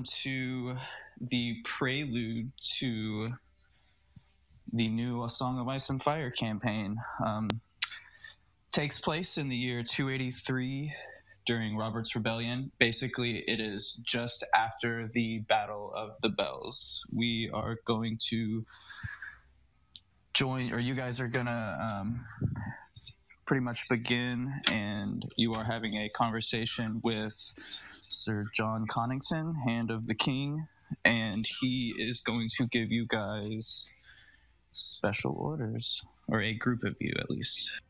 to the prelude to the new A Song of Ice and Fire campaign. Takes place in the year 283 during Robert's Rebellion. Basically, it is just after the Battle of the Bells. We are going to join, or you guys are gonna pretty much begin, and you are having a conversation with Sir Jon Connington, Hand of the King, and he is going to give you guys special orders, or a group of you at least.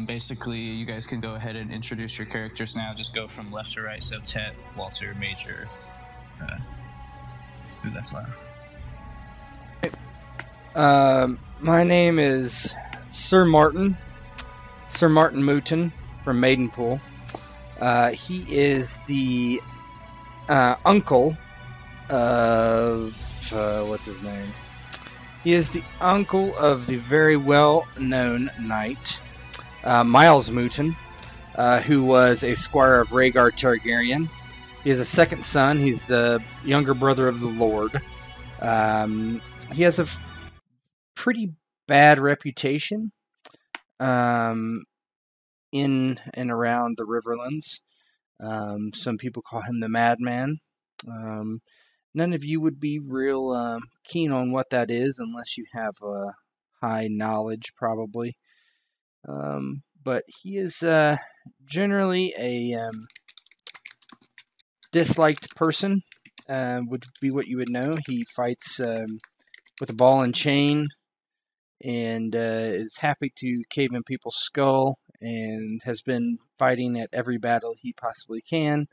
Basically, you guys can go ahead and introduce your characters now. Just go from left to right. So Tet, Walter, Major. Ooh, that's loud. My name is Sir Martin Mooten from Maidenpool. He is the uncle of what's his name? He is the uncle of the very well-known knight Miles Mooten, who was a squire of Rhaegar Targaryen. He has a second son. He's the younger brother of the Lord. He has a pretty bad reputation in and around the Riverlands. Some people call him the Madman. None of you would be real keen on what that is unless you have high knowledge, probably. But he is generally a disliked person, would be what you would know. He fights with a ball and chain, and is happy to cave in people's skull, and has been fighting at every battle he possibly can.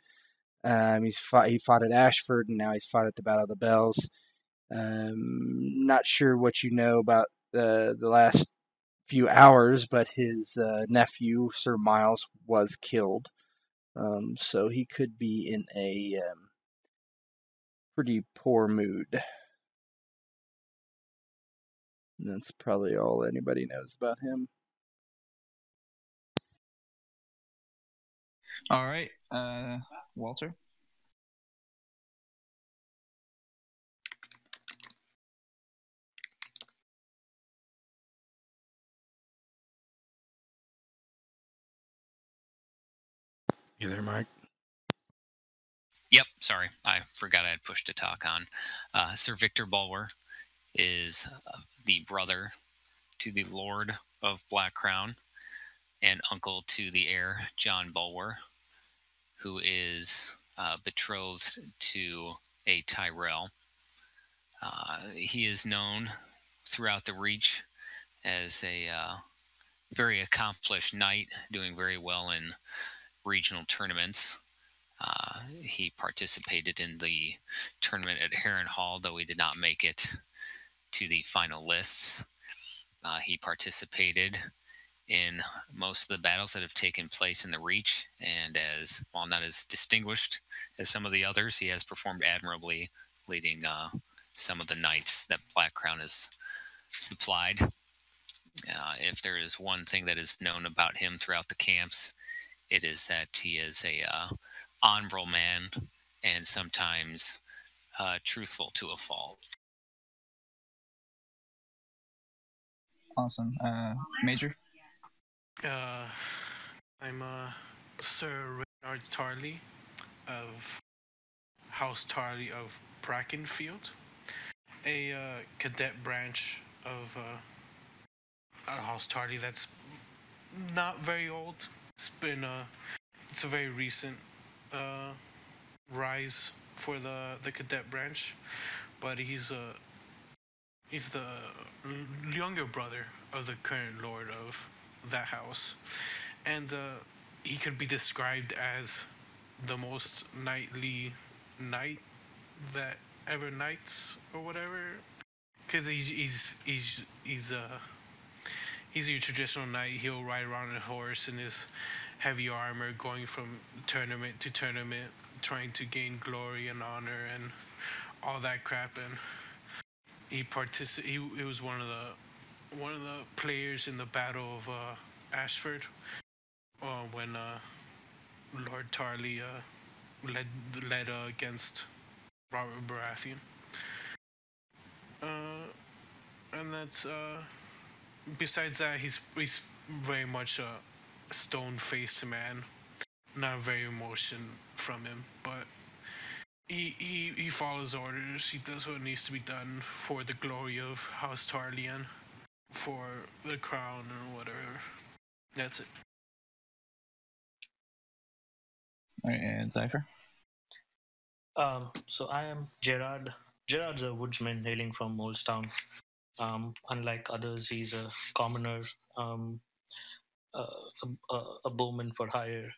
He fought at Ashford, and now he's fought at the Battle of the Bells. Not sure what you know about the last few hours, but his nephew, Sir Miles, was killed. So he could be in a pretty poor mood. And that's probably all anybody knows about him. All right, Walter. You there, Mike? Yep, sorry. I forgot I had pushed to talk on. Sir Victor Bulwer is the brother to the Lord of Black Crown and uncle to the heir, John Bulwer, who is betrothed to a Tyrell. He is known throughout the Reach as a very accomplished knight, doing very well in regional tournaments. He participated in the tournament at Harrenhal, though he did not make it to the final lists. He participated in most of the battles that have taken place in the Reach, and while not as distinguished as some of the others, he has performed admirably, leading some of the knights that Black Crown has supplied. If there is one thing that is known about him throughout the camps, it is that he is a honorable man and sometimes truthful to a fault. Awesome. Major? I'm Sir Reynard Tarley of House Tarley of Brackenfield, a cadet branch of House Tarley that's not very old. It's a very recent rise for the cadet branch, but he's the younger brother of the current lord of that house, and he could be described as the most knightly knight that ever knights or whatever, because he's your traditional knight. He'll ride around on a horse in his heavy armor, going from tournament to tournament, trying to gain glory and honor and all that crap. And he was one of the players in the Battle of Ashford, when Lord Tarly led against Robert Baratheon. And that's besides that, he's very much a stone-faced man. Not very emotion from him, but he follows orders. He does what needs to be done for the glory of House Tarlien, for the crown or whatever. That's it. All right, and Cypher. So I am Gerard. Gerard's a woodsman hailing from Molestown. Unlike others, he's a commoner, a bowman for hire.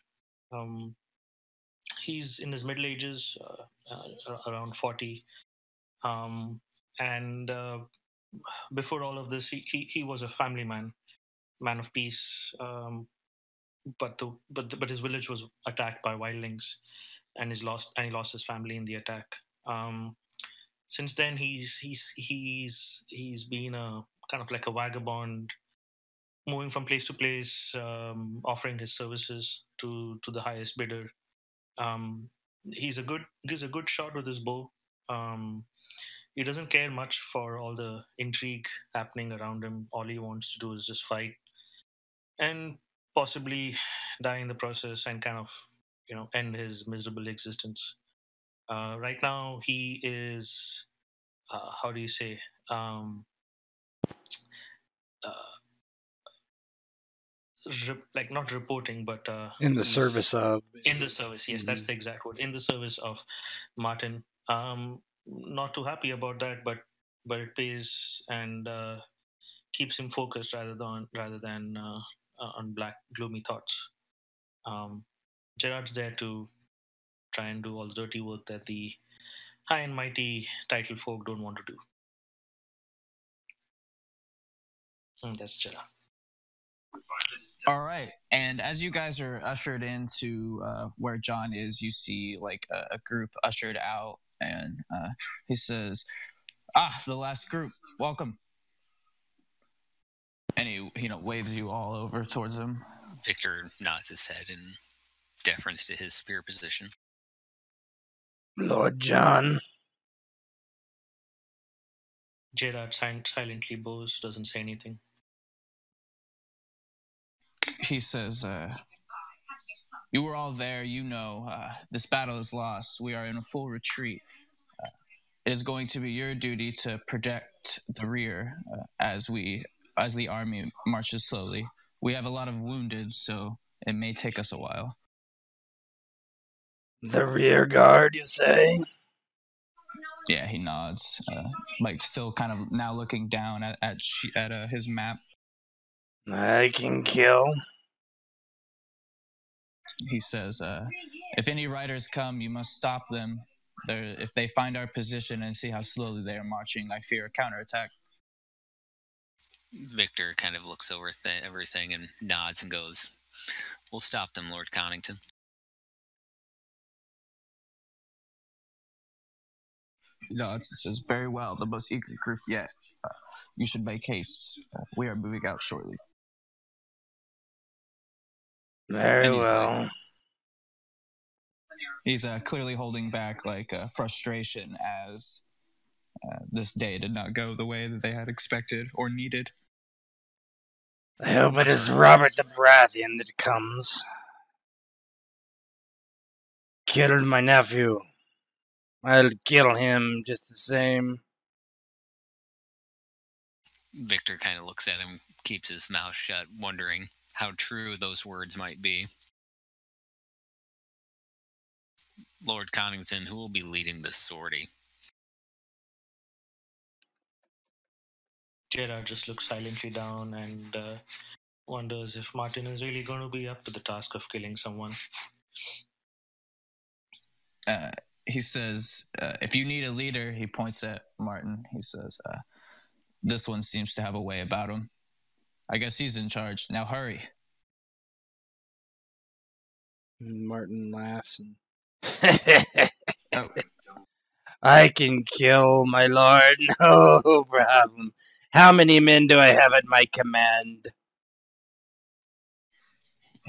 He's in his middle ages, around 40. And before all of this, he was a family man of peace. But his village was attacked by wildlings, and he lost his family in the attack. Since then, he's been a kind of like a vagabond, moving from place to place, offering his services to the highest bidder. He's a good shot with his bow. He doesn't care much for all the intrigue happening around him. All he wants to do is just fight and possibly die in the process and kind of end his miserable existence. Right now, he is how do you say like not reporting, but in the service of. In the service, yes, that's the exact word. In the service of Martin. Not too happy about that, but it pays and keeps him focused rather than on black gloomy thoughts. Gerard's there to try and do all the dirty work that the high and mighty title folk don't want to do. And that's Gerard. All right, and as you guys are ushered into where Jon is, you see like a group ushered out, and he says, the last group, welcome. And he waves you all over towards him. Victor nods his head in deference to his spear position. Lord Jon. Gerard silently bows, doesn't say anything. He says, you were all there, this battle is lost. We are in a full retreat. It is going to be your duty to protect the rear as the army marches slowly. We have a lot of wounded, so it may take us a while. The rear guard, you say? Yeah, he nods, still kind of now looking down at his map. I can kill. He says, if any riders come, you must stop them. If they find our position and see how slowly they are marching, I fear a counterattack. Victor kind of looks over everything and nods and goes, we'll stop them, Lord Connington. He nods and says, very well, the most eager group yet. You should make haste. We are moving out shortly. Very well. He's clearly holding back frustration as this day did not go the way that they had expected or needed. I hope it is Robert the Baratheon that comes. Killed my nephew. I'll kill him just the same. Victor kind of looks at him, keeps his mouth shut, wondering how true those words might be. Lord Connington, who will be leading this sortie? Gerard just looks silently down and wonders if Martin is really going to be up to the task of killing someone. He says, if you need a leader, he points at Martin. He says, this one seems to have a way about him. I guess he's in charge. Now hurry. Martin laughs and... Oh. I can kill, my lord. No problem. How many men do I have at my command?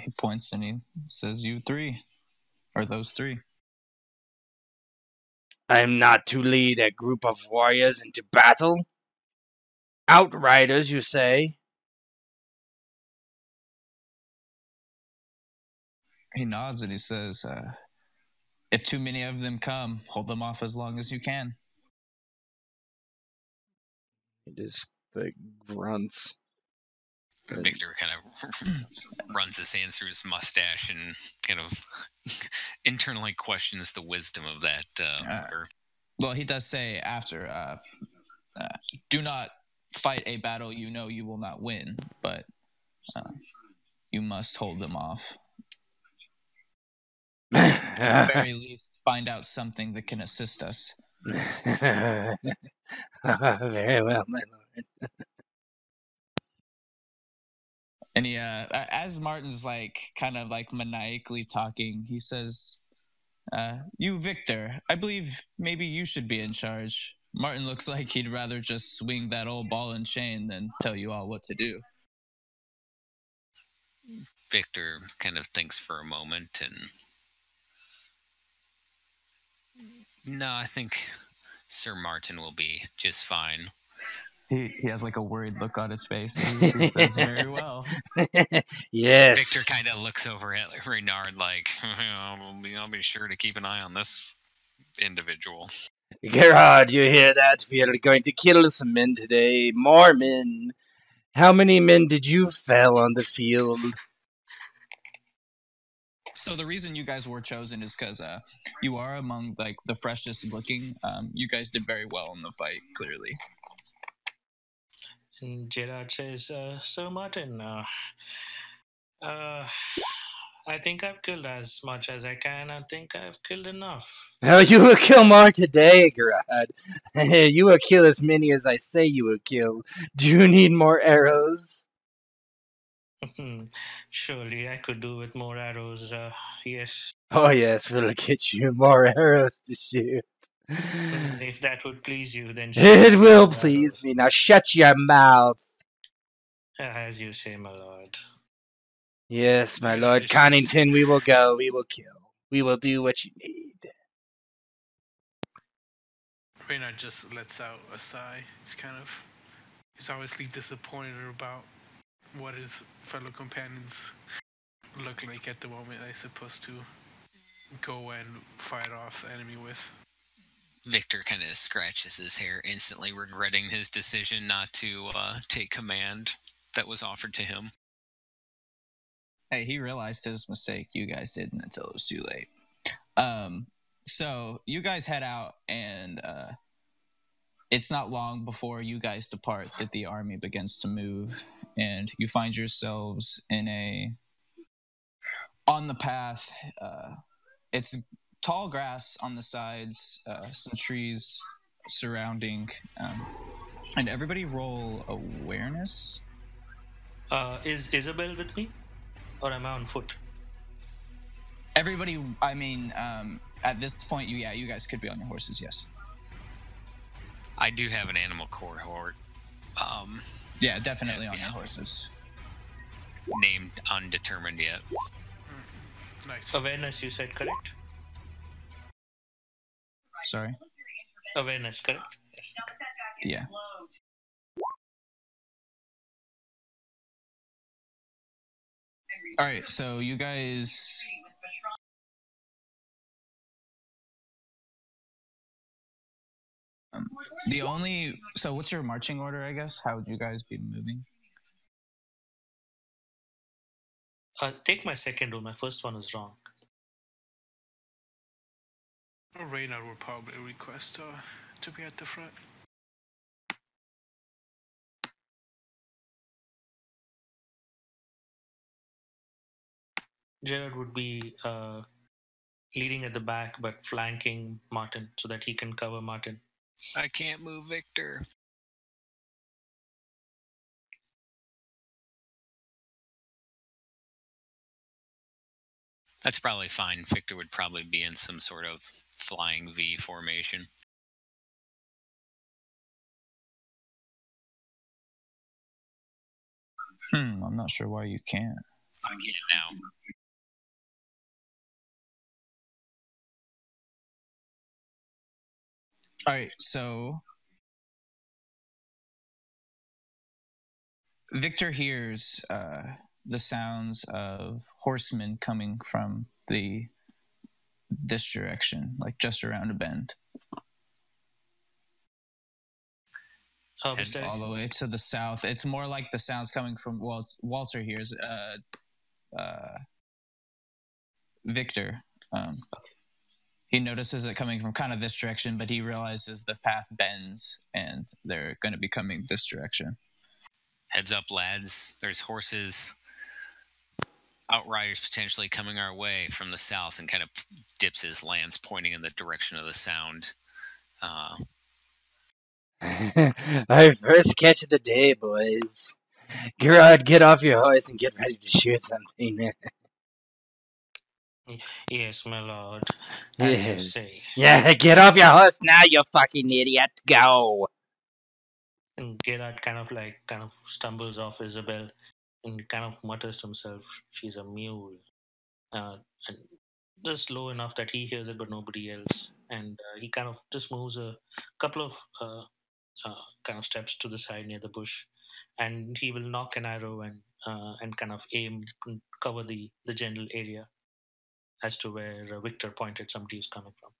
He points and he says, "You three, or those three." I am not to lead a group of warriors into battle? Outriders, you say? He nods and he says, "If too many of them come, hold them off as long as you can." It is the grunts. Victor kind of runs his hands through his mustache and kind of internally questions the wisdom of that order. Well, he does say after, "Do not fight a battle you know you will not win, but you must hold them off. At the very least, find out something that can assist us." Very well, my lord. And he, as Martin's kind of maniacally talking, he says, "You, Victor, I believe maybe you should be in charge." Martin looks like he'd rather just swing that old ball and chain than tell you all what to do. Victor kind of thinks for a moment and... No, I think Sir Martin will be just fine. He has a worried look on his face. He says, "Very well." Yes. Victor kind of looks over at Reynard like, I'll be sure to keep an eye on this individual. Gerard, you hear that? We are going to kill some men today. More men. How many men did you fell on the field? So the reason you guys were chosen is because you are among the freshest looking. You guys did very well in the fight, clearly. And Gerard says, Sir Martin, I think I've killed as much as I can. I think I've killed enough. Oh, you will kill more today, Gerard. You will kill as many as I say you will kill. Do you need more arrows? Surely I could do with more arrows, yes. Oh, yes, we'll get you more arrows to shoot. If that would please you, then... It will please me. Now shut your mouth. As you say, my lord. Yes, my lord Connington, we will go. We will kill. We will do what you need. Reynard just lets out a sigh. He's obviously disappointed about what his fellow companions look like at the moment they're supposed to go and fight off the enemy with. Victor kind of scratches his hair, instantly regretting his decision not to take command that was offered to him. Hey, he realized his mistake. You guys didn't until it was too late. So you guys head out, and it's not long before you guys depart that the army begins to move, and you find yourselves on the path. It's tall grass on the sides, some trees surrounding, and everybody roll awareness. Is Isabel with me? Or am I on foot? Everybody, I mean, at this point, you guys could be on your horses, yes. I do have an animal cohort. Yeah, definitely on your horses. Named undetermined yet. Nice. Awareness, you said, correct? Sorry? Awareness, correct? Yes. Yeah. All right, so you guys... So what's your marching order, I guess? How would you guys be moving? Take my second rule. My first one is wrong. Reynard would probably request to be at the front. Gerard would be leading at the back, but flanking Martin so that he can cover Martin. I can't move Victor. That's probably fine. Victor would probably be in some sort of flying V formation. I'm not sure why you can't. Again now. All right, so Victor hears the sounds of horsemen coming from this direction, like just around a bend. Which All direction? the way to the south. It's more like the sounds coming from Walter hears Victor. He notices it coming from kind of this direction, but he realizes the path bends and they're going to be coming this direction. Heads up, lads. There's horses, outriders potentially coming our way from the south, and kind of dips his lance, pointing in the direction of the sound. Our first catch of the day, boys. Gerard, get off your horse and get ready to shoot something. Yes, my lord. As you say. Yeah, get off your horse now, you fucking idiot. Go. And Gerard kind of stumbles off Isabel and kind of mutters to himself, "She's a mule," and just low enough that he hears it, but nobody else. And he kind of just moves a couple of kind of steps to the side near the bush, and he will knock an arrow and kind of aim and cover the general area as to where Victor pointed somebody is coming from.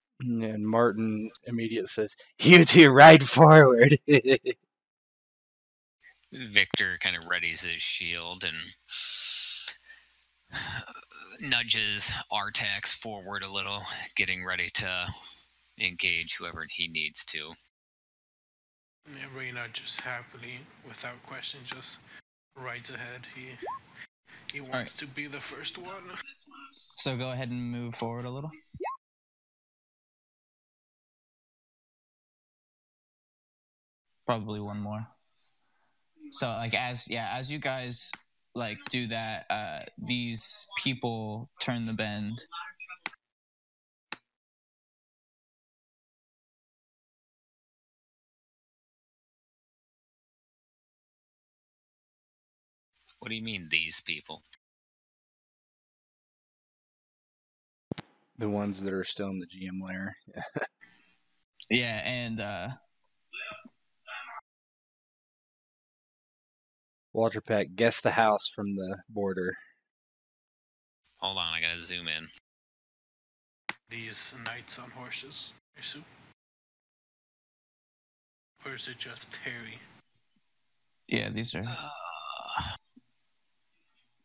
And Martin immediately says, "You two ride forward." Victor kind of readies his shield and nudges Artax forward a little, getting ready to engage whoever he needs to. Yeah, Reynard just happily, without question, just rides ahead. He wants to be the first one. So go ahead and move forward a little. Probably one more. So like as you guys like do that, these people turn the bend. What do you mean, these people? The ones that are still in the GM lair. Yeah, and Walter Peck, guess the house from the border. Hold on, I gotta zoom in. These knights on horses, I assume? Or is it just Harry? Yeah, these are.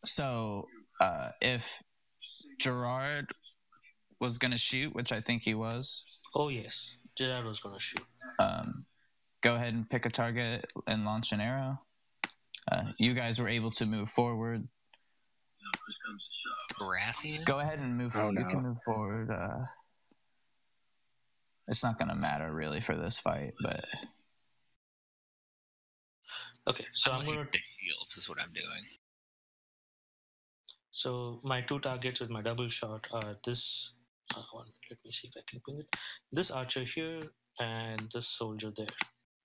So, if Gerard was gonna shoot, which I think he was. Oh yes, Gerard was gonna shoot. Go ahead and pick a target and launch an arrow. You guys were able to move forward. Baratheon? Go ahead and move. Oh, no. You can move forward. It's not gonna matter really for this fight, but. Okay, so I'm gonna take shields is what I'm doing. So my two targets with my double shot are this. Let me see if I can ping it. This archer here and this soldier there,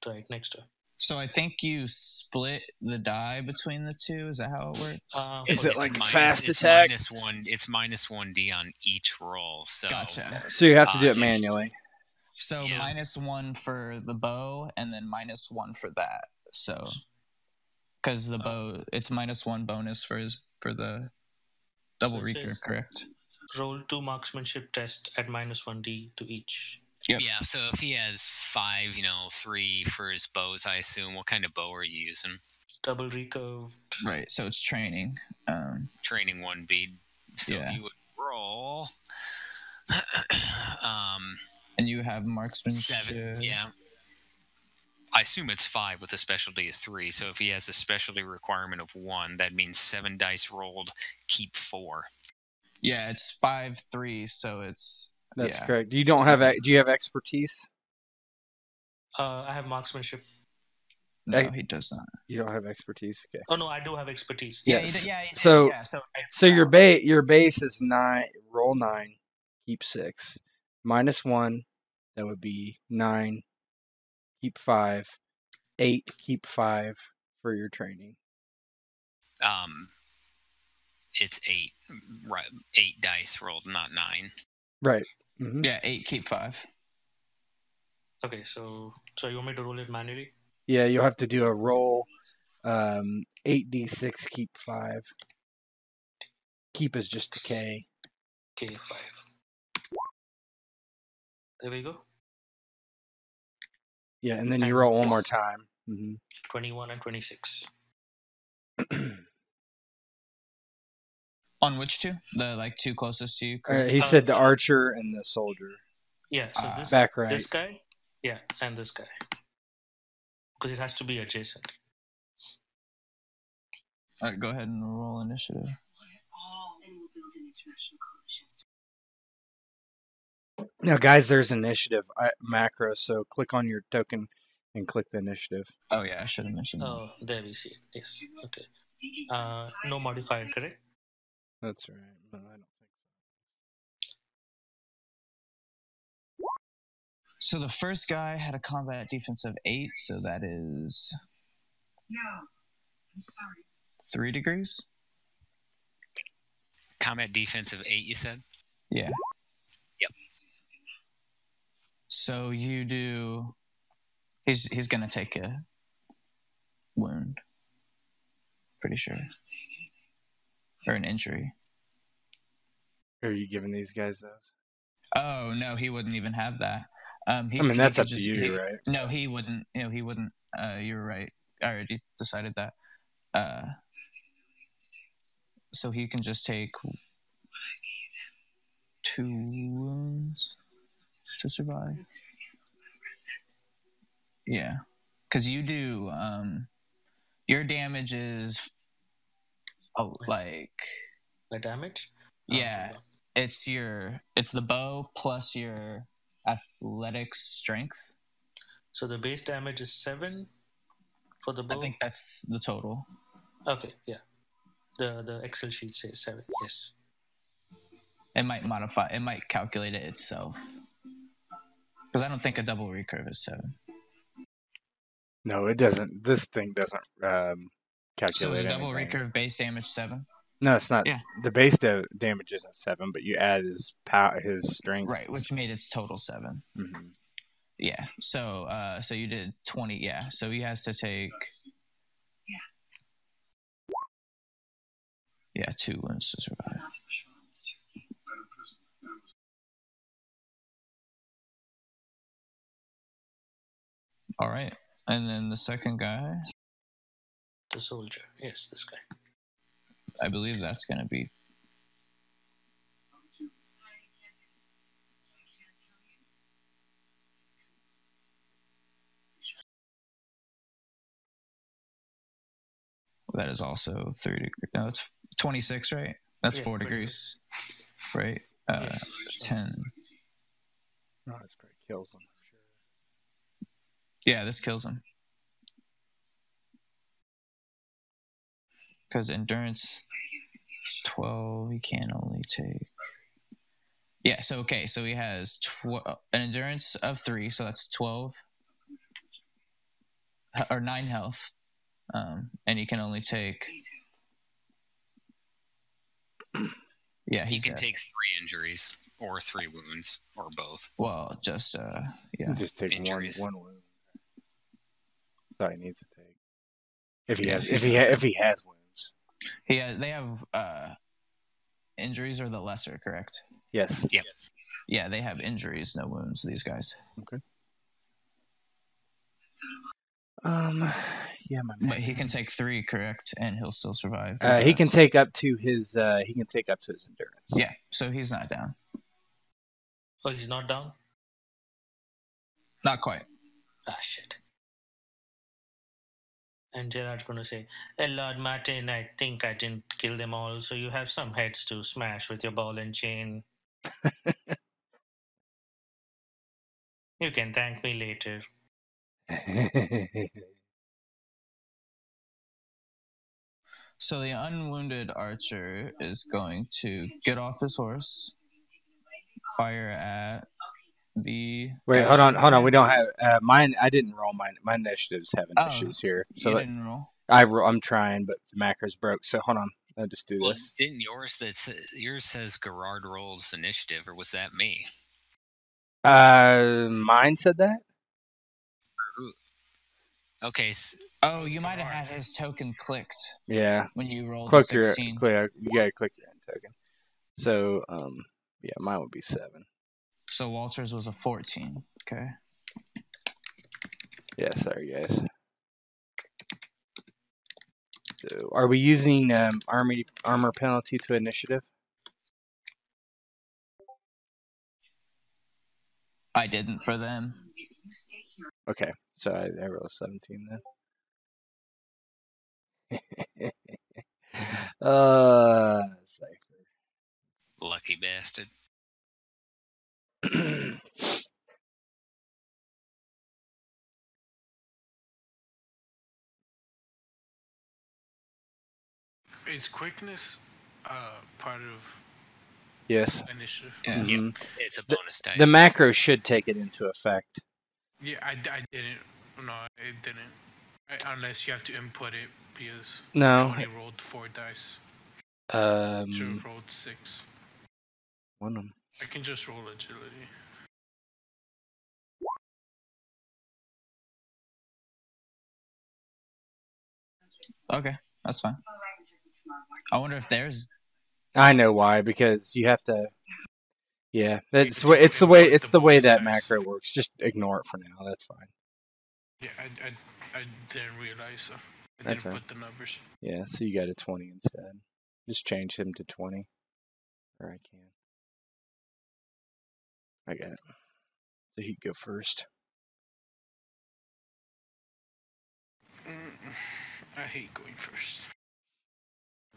right next to her. So I think you split the die between the two. Is that how it works? Is it like fast it's attack? It's -1d on each roll. So Gotcha. So you have to do it manually. So -1 for the bow, and then -1 for that. So, because the bow, it's -1 bonus for the double reeker, correct? Roll 2 marksmanship test at -1d to each. Yep. Yeah, so if he has 5, 3 for his bows, I assume. What kind of bow are you using? Double recurved. Right, so it's training. Training 1b. So yeah. you would roll. And you have marksmanship. 7, yeah. I assume it's 5 with a specialty of 3. So if he has a specialty requirement of 1, that means 7 dice rolled, keep 4. Yeah, it's 5, 3, so it's. That's correct. You don't have. Do you have expertise? I have marksmanship. No, he does not. You don't have expertise. Okay. Oh no, I do have expertise. Yes. He did. So So your base is 9. Roll 9, keep 6. -1, that would be 9. Keep 5. 8. Keep 5 for your training. it's 8, right? 8 dice rolled, not 9. Right. Mm-hmm. Yeah, 8, keep 5. Okay, so you want me to roll it manually? Yeah, you'll have to do a roll. 8d6, keep 5. Keep is just a K. K5. There we go. Yeah, and then you roll one more time. Mm-hmm. 21 and 26. On which two? The 2 closest to you? He said the archer and the soldier. Yeah, so back right. This guy, yeah, and this guy. Because it has to be adjacent. All right, go ahead and roll initiative. Now, guys, there's initiative macro, so click on your token and click the initiative. Oh, yeah, I should have mentioned that. Oh, there we see it. Yes, okay. No modifier, correct? That's right, but I don't think so. So the first guy had a combat defense of 8, so that is... No, I'm sorry. 3 degrees? Combat defense of 8, you said? Yeah. Yep. So you do... He's going to take a wound. Pretty sure. Or an injury. Are you giving these guys those? Oh, no, he wouldn't even have that. That's up to you, right? No, he wouldn't. He wouldn't. You're right. I already decided that. So he can just take 2 wounds to survive. Yeah, because you do. Your damage is My damage? Yeah, it's the bow plus your athletics strength. So the base damage is 7 for the bow? I think that's the total. Okay, yeah. The Excel sheet says 7, yes. It might calculate it itself. Because I don't think a double recurve is 7. No, it doesn't. This thing doesn't calculate So is a double anything. recurve base damage 7? No, it's not. Yeah. The base damage isn't 7, but you add his strength. Right, which made its total 7. Mm-hmm. Yeah. So you did 20. Yeah. So he has to take. Yeah, 2 wounds to survive. All right, and then the second guy. The soldier, yes, this guy. I believe that's going to be. That is also 3 degrees. No, it's 26, right? That's 4 degrees, right? Yes. 10. No, this probably kills him, I'm sure. Yeah, this kills him. Because endurance 12, he can only take. Yeah, so okay, so he has an endurance of 3, so that's 12 or 9 health, and he can only take. Yeah, he can take 3 injuries or 3 wounds or both. Well, just yeah, just take injuries. one wound. That's all he needs to take. If he has wounds. They have injuries or the lesser, correct? Yes. Yep. Yeah, they have injuries, no wounds. These guys. Okay. Yeah, my man. But he can take 3, correct, and he'll still survive. He can take up to his. He can take up to his endurance. Yeah, so he's not down. Oh, he's not down? Not quite. Ah, shit. And Gerard's going to say, Lord Martin, I think I didn't kill them all, so you have some heads to smash with your ball and chain. You can thank me later. So the unwounded archer is going to get off his horse, fire at the. Wait, hold on. We don't have mine. I didn't roll mine. My initiatives having issues here. So you didn't roll. I'm trying, but the macros broke. So hold on. I'll just do Well, this. didn't yours says Gerard rolls initiative, or was that me? Mine said that. Okay. Oh, you might have had his token clicked Yeah. when you rolled Click 16. you gotta click your end token. So yeah, mine would be 7. So Walter's was a 14. Okay. Yeah, sorry guys. So are we using armor penalty to initiative? I didn't for them. Okay, so I rolled 17 then. Cypher. Lucky bastard. Is quickness part of Yes. initiative? Yeah. Mm-hmm. Yep, it's a bonus type. The macro should take it into effect. Yeah, I didn't. No, it didn't. Unless you have to input it because No. I only rolled 4 dice. Should have rolled 6. One of them. I can just roll agility. Okay, that's fine. I wonder if there's. I know why, because you have to. Yeah, it's You the can way input it's the the way bonus that dice. macro works. Just ignore it for now. That's fine. Yeah, I didn't realize. So I That's didn't fine. put the numbers. Yeah, so you got a 20 instead. Just change him to 20. Or I can. I got it. So he'd go first. I hate going first.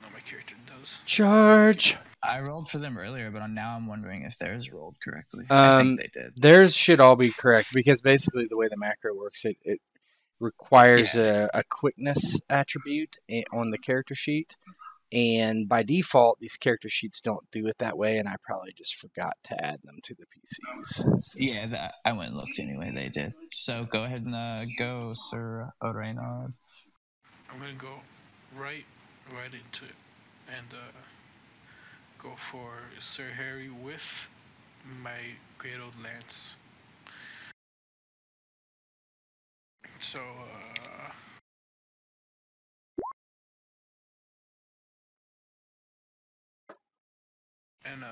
No, my character does. Charge! I rolled for them earlier, but now I'm wondering if theirs rolled correctly. I think they did. Theirs should all be correct, because basically the way the macro works, it requires a quickness attribute on the character sheet. And by default, these character sheets don't do it that way, and I probably just forgot to add them to the PCs. So. Yeah, I went and looked anyway. They did. So go ahead and go, Sir Oreynard. I'm gonna go right into it and go for Sir Harry with my great old lance. So and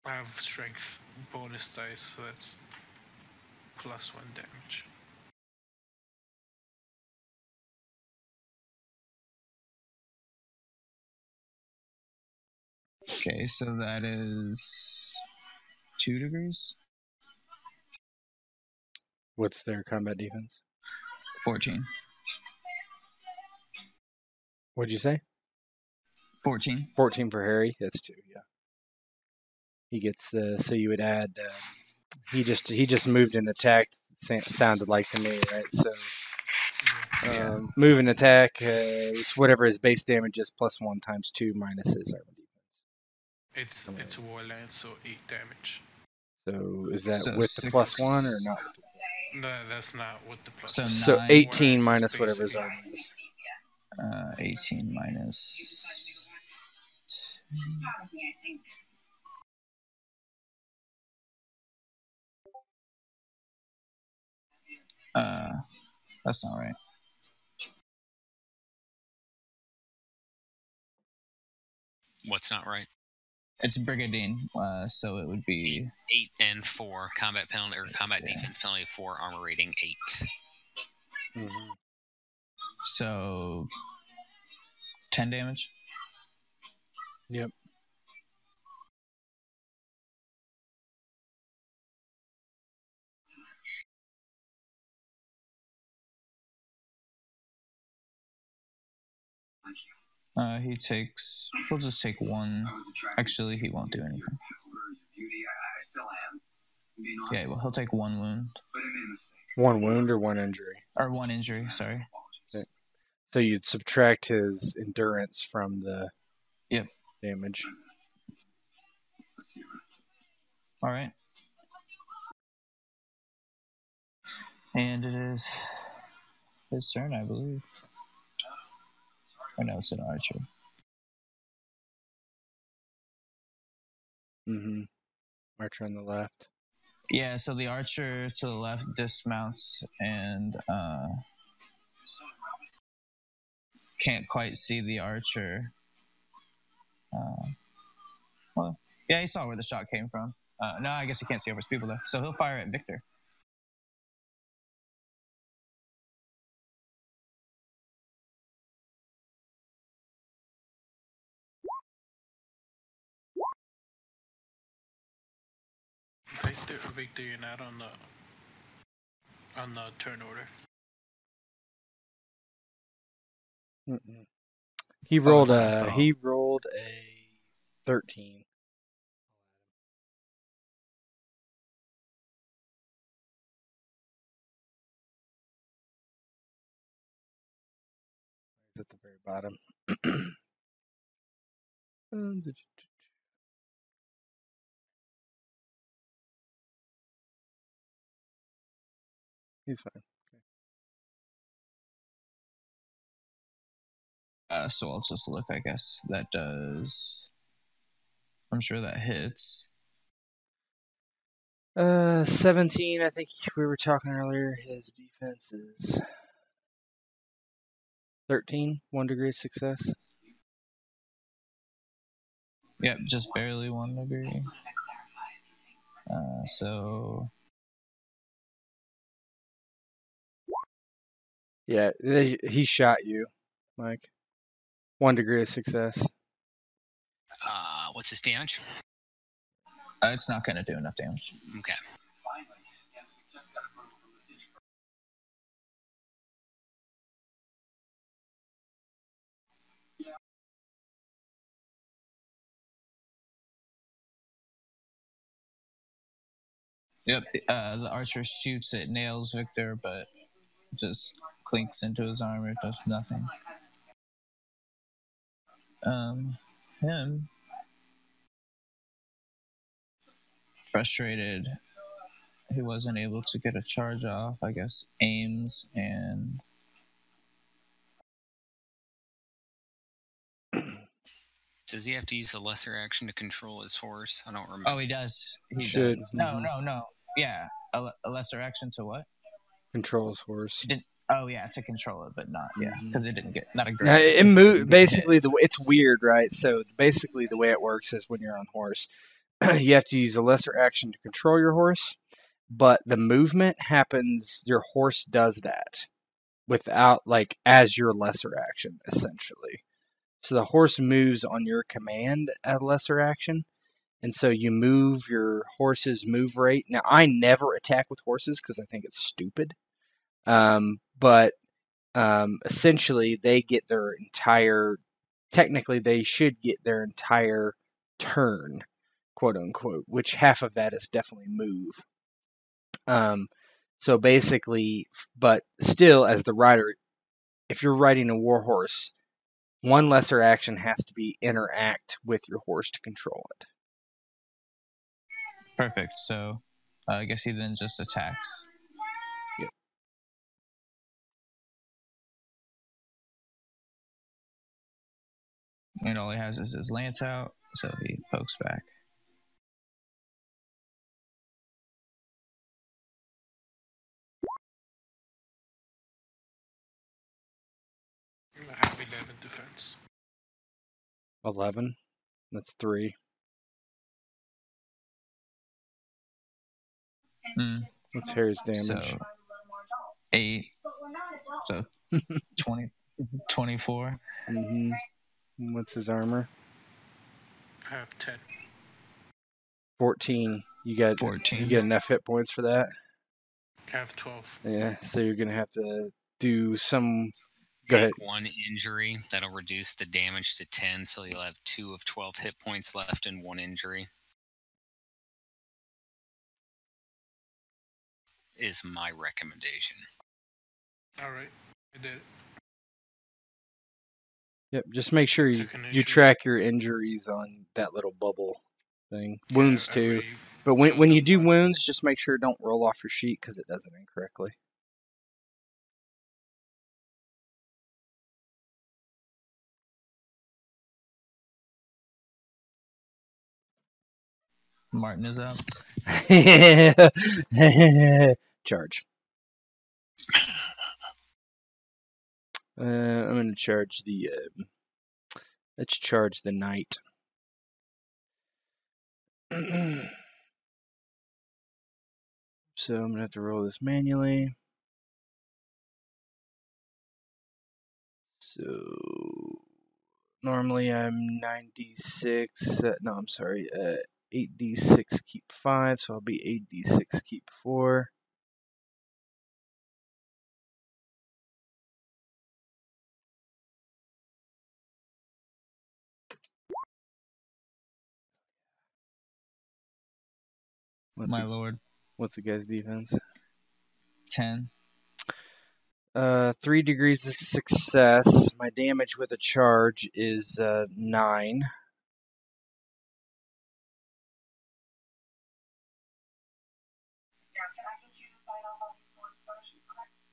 I have strength bonus dice, so that's +1 damage. Okay, so that is 2 degrees. What's their combat defense? 14. What'd you say? 14. 14 for Harry. That's 2. Yeah. He gets the. So you would add. He just moved and attacked. Sounded like to me, right? So. Move and attack. It's whatever his base damage is +1 times 2 minus his armor defense. It's a war lance, so 8 damage. So is that with the +1 or not? No, that's not with the plus. So 18 minus whatever his armor is. 18 minus. That's not right. What's not right? It's Brigadine, so it would be 8 and 4 combat penalty or combat defense penalty 4, armor rating 8. Mm-hmm. So 10 damage. Yep. He'll just take 1. Actually, he won't do anything. Yeah, well, he'll take 1 wound. 1 wound or 1 injury? Or 1 injury, sorry. Okay. So you'd subtract his endurance from the damage. All right. And it is his turn, I believe. Or no, it's an archer. Mm-hmm. Archer on the left. Yeah, so the archer to the left dismounts and can't quite see the archer. Well, yeah, he saw where the shot came from. No, I guess he can't see over his people though. So he'll fire at Victor. Victor, you're not on the turn order. Mm-mm. He rolled I saw. a 13. He's at the very bottom. He's fine. So I'll just look, I guess. That does... I'm sure that hits. 17, I think we were talking earlier. His defense is 13, 1 degree of success. Yep, just barely 1 degree. So... Yeah, he shot you, Mike. 1 degree of success. What's his damage? It's not going to do enough damage. Okay. Yep, the archer shoots it, nails Victor, but just clinks into his armor, does nothing. Him, frustrated, he wasn't able to get a charge off, I guess, aims and... Does he have to use a lesser action to control his horse? I don't remember. Oh, he does. He should. does. No. Yeah, a lesser action to what? Control his horse. Oh yeah, to control it, but not because it didn't get not a great. Now, it moved basically. It's weird, right? So basically, the way it works is when you're on horse, you have to use a lesser action to control your horse, but the movement happens. Your horse does that without as your lesser action, essentially. So the horse moves on your command at lesser action, and so you move your horse's move rate. Now, I never attack with horses because I think it's stupid. But essentially, they get their entire. Technically, they should get their entire turn, quote unquote. Which half of that is definitely move. So basically, but still, as the rider, if you're riding a war horse, one lesser action has to be interact with your horse to control it. Perfect. So, I guess he then just attacks. Yep. And all he has is his lance out, so he pokes back. I have 11 defense. 11. That's 3. What's Harry's damage? So 8. So 24. Mm-hmm. What's his armor? I have 10. 14. You got 14. You get enough hit points for that? I have 12. Yeah, so you're gonna have to do some. Go ahead. Take 1 injury. That'll reduce the damage to 10, so you'll have 2 of 12 hit points left and 1 injury. Is my recommendation. All right, I did it. Yep, just make sure you track your injuries on that little bubble thing. Wounds too. But when you do wounds, just make sure don't roll off your sheet because it does it incorrectly. Martin is up. Charge. I'm going to charge the. Let's charge the knight. So I'm going to have to roll this manually. So normally I'm 96. No, I'm sorry. 8d6 keep 5, so I'll be 8d6 keep 4. My lord. What's the guy's defense? 10. 3 degrees of success. My damage with a charge is 9.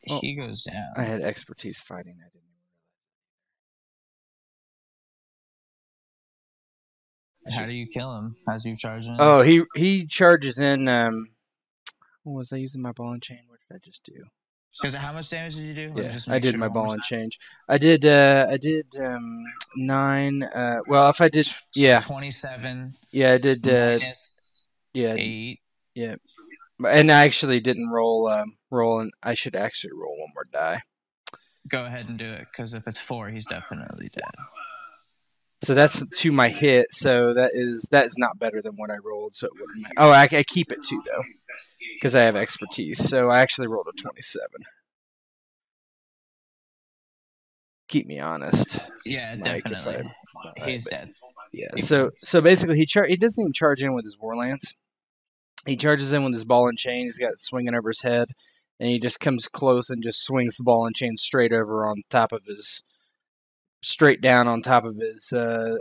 He goes down. I had expertise fighting. I didn't realize. How do you kill him as you charge in? Oh, he charges in. What was I using my ball and chain? What did I just do? Because how much damage did you do? Yeah, I did my ball and change. I did 9. Well, if I did, yeah, 27. Yeah, I did. Minus 8. Yeah, and I actually didn't roll. And I should actually roll one more die. Go ahead and do it, because if it's 4, he's definitely dead. So that's to my hit. So that is not better than what I rolled. So it wouldn't matter. Oh, I keep it too though, because I have expertise. So I actually rolled a 27. Keep me honest. Yeah, Mike, definitely. He's dead. Yeah. So basically, he doesn't even charge in with his war lance. He charges in with his ball and chain. He's got it swinging over his head, and he just comes close and just swings the ball and chain straight over on top of his. Straight down on top of his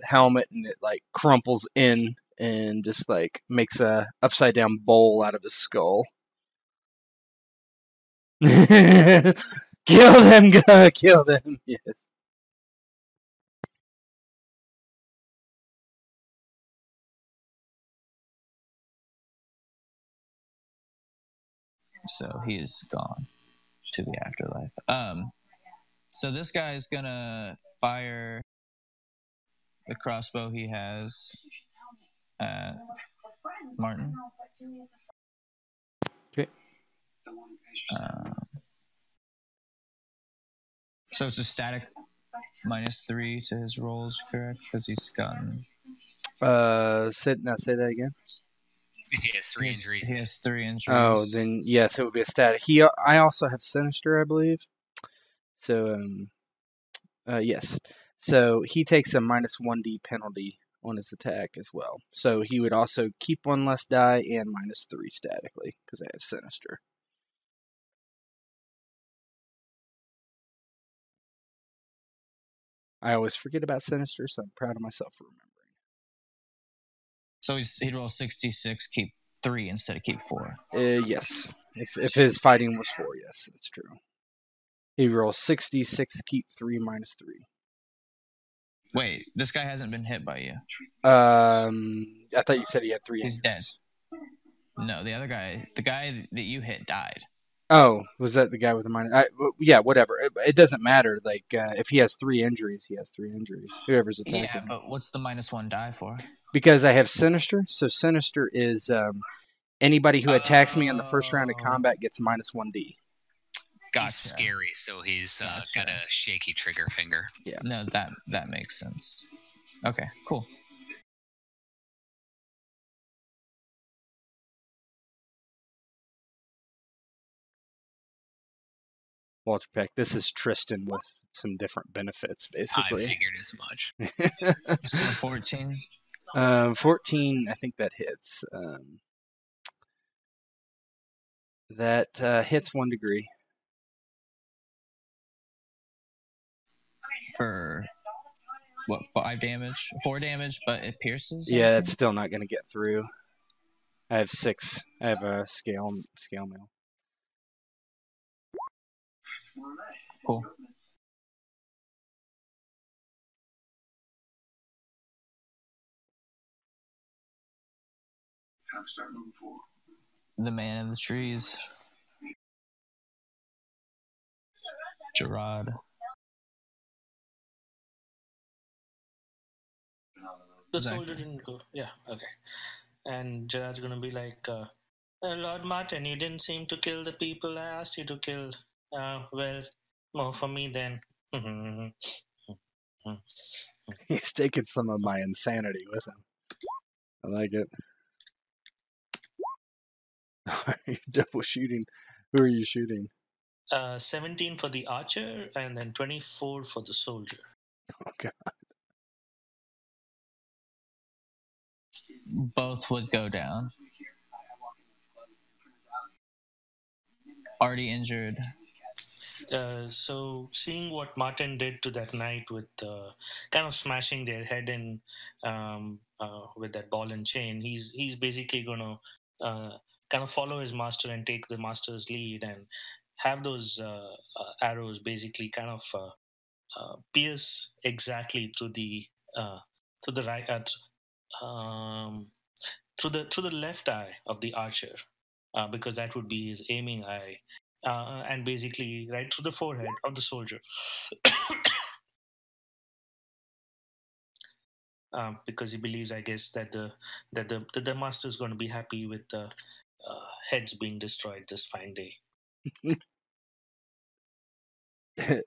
helmet, and it like crumples in and just like makes a upside down bowl out of his skull. Kill them, kill them. Yes. So he is gone to the afterlife. So this guy is gonna fire the crossbow he has at Martin. Okay. So it's a static -3 to his rolls, correct? Because he's gotten. Say that again. If he has 3 injuries. He has 3 injuries. Oh, then yes, it would be a static. I also have Sinister, I believe. So yes. So he takes a -1d penalty on his attack as well. So he would also keep 1 less die and -3 statically because I have Sinister. I always forget about Sinister, so I'm proud of myself for remembering. So he'd roll 66, keep 3 instead of keep 4. Yes. If his fighting was 4, yes, that's true. He rolls 66, keep 3 -3. Wait, this guy hasn't been hit by you. I thought you said he had 3 He's injuries. dead. No, the other guy, the guy that you hit died. Oh, was that the guy with the minus? Yeah, whatever. It doesn't matter. Like, if he has 3 injuries, he has 3 injuries. Whoever's attacking. Yeah, but what's the -1 die for? Because I have Sinister. So Sinister is anybody who attacks me in the first round of combat gets -1d. Gotcha. He's scary, so he's got a shaky trigger finger. Yeah. No, that makes sense. Okay, cool. Walter Peck, this is Tristan with some different benefits, basically. I figured as much. So 14? 14, I think that hits. That hits 1 degree. For what, 5 damage? 4 damage, but it pierces? Yeah, it's still not going to get through. I have 6. I have a scale mail. Cool. The man in the trees. Gerard. The soldier didn't go. Yeah, okay. And Gerard's gonna be like, Lord Martin, you didn't seem to kill the people I asked you to kill. Well, more for me then. He's taking some of my insanity with him. I like it. Are you double shooting? Who are you shooting? 17 for the archer and then 24 for the soldier. Oh, God. Both would go down. Already injured. So seeing what Martin did to that knight with kind of smashing their head in with that ball and chain, he's basically gonna kind of follow his master and take the master's lead and have those arrows basically kind of pierce exactly through the right through the left eye of the archer, because that would be his aiming eye, and basically right through the forehead of the soldier. Because he believes, I guess, that the master is going to be happy with the heads being destroyed this fine day.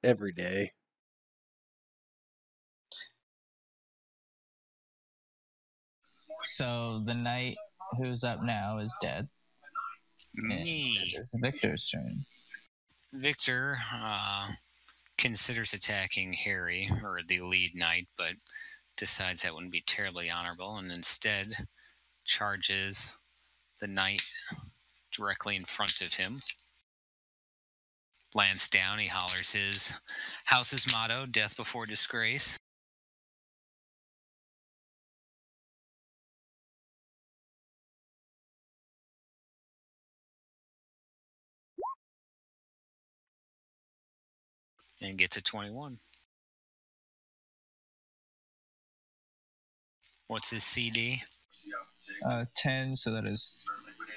Every day. So the knight who's up now is dead. Me. It is Victor's turn. Victor considers attacking Harry, or the lead knight, but decides that wouldn't be terribly honorable, and instead charges the knight directly in front of him. Lands down, he hollers his house's motto, death before disgrace. And gets a 21. What's his CD? 10, so that is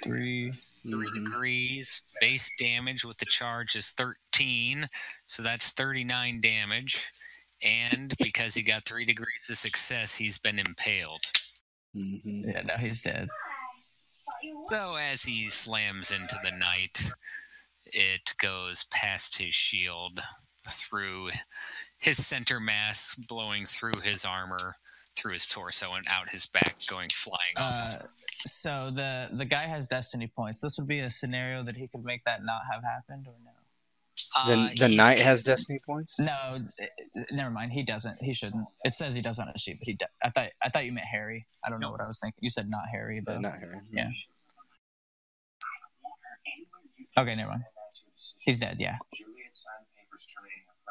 3. 3 degrees. Base damage with the charge is 13, so that's 39 damage. And because he got 3 degrees of success, he's been impaled. Mm-hmm. Yeah, now he's dead. So as he slams into the knight, it goes past his shield, through his center mass, blowing through his armor, through his torso, and out his back, going flying off. So the guy has destiny points. This would be a scenario that he could make that not have happened, or no? The knight has destiny points? No, never mind. He doesn't. He shouldn't. It says he does on his sheet, but I thought you meant Harry. I don't know what I was thinking. You said not Harry, but not Harry. Yeah. Okay, never mind. He's dead. Yeah.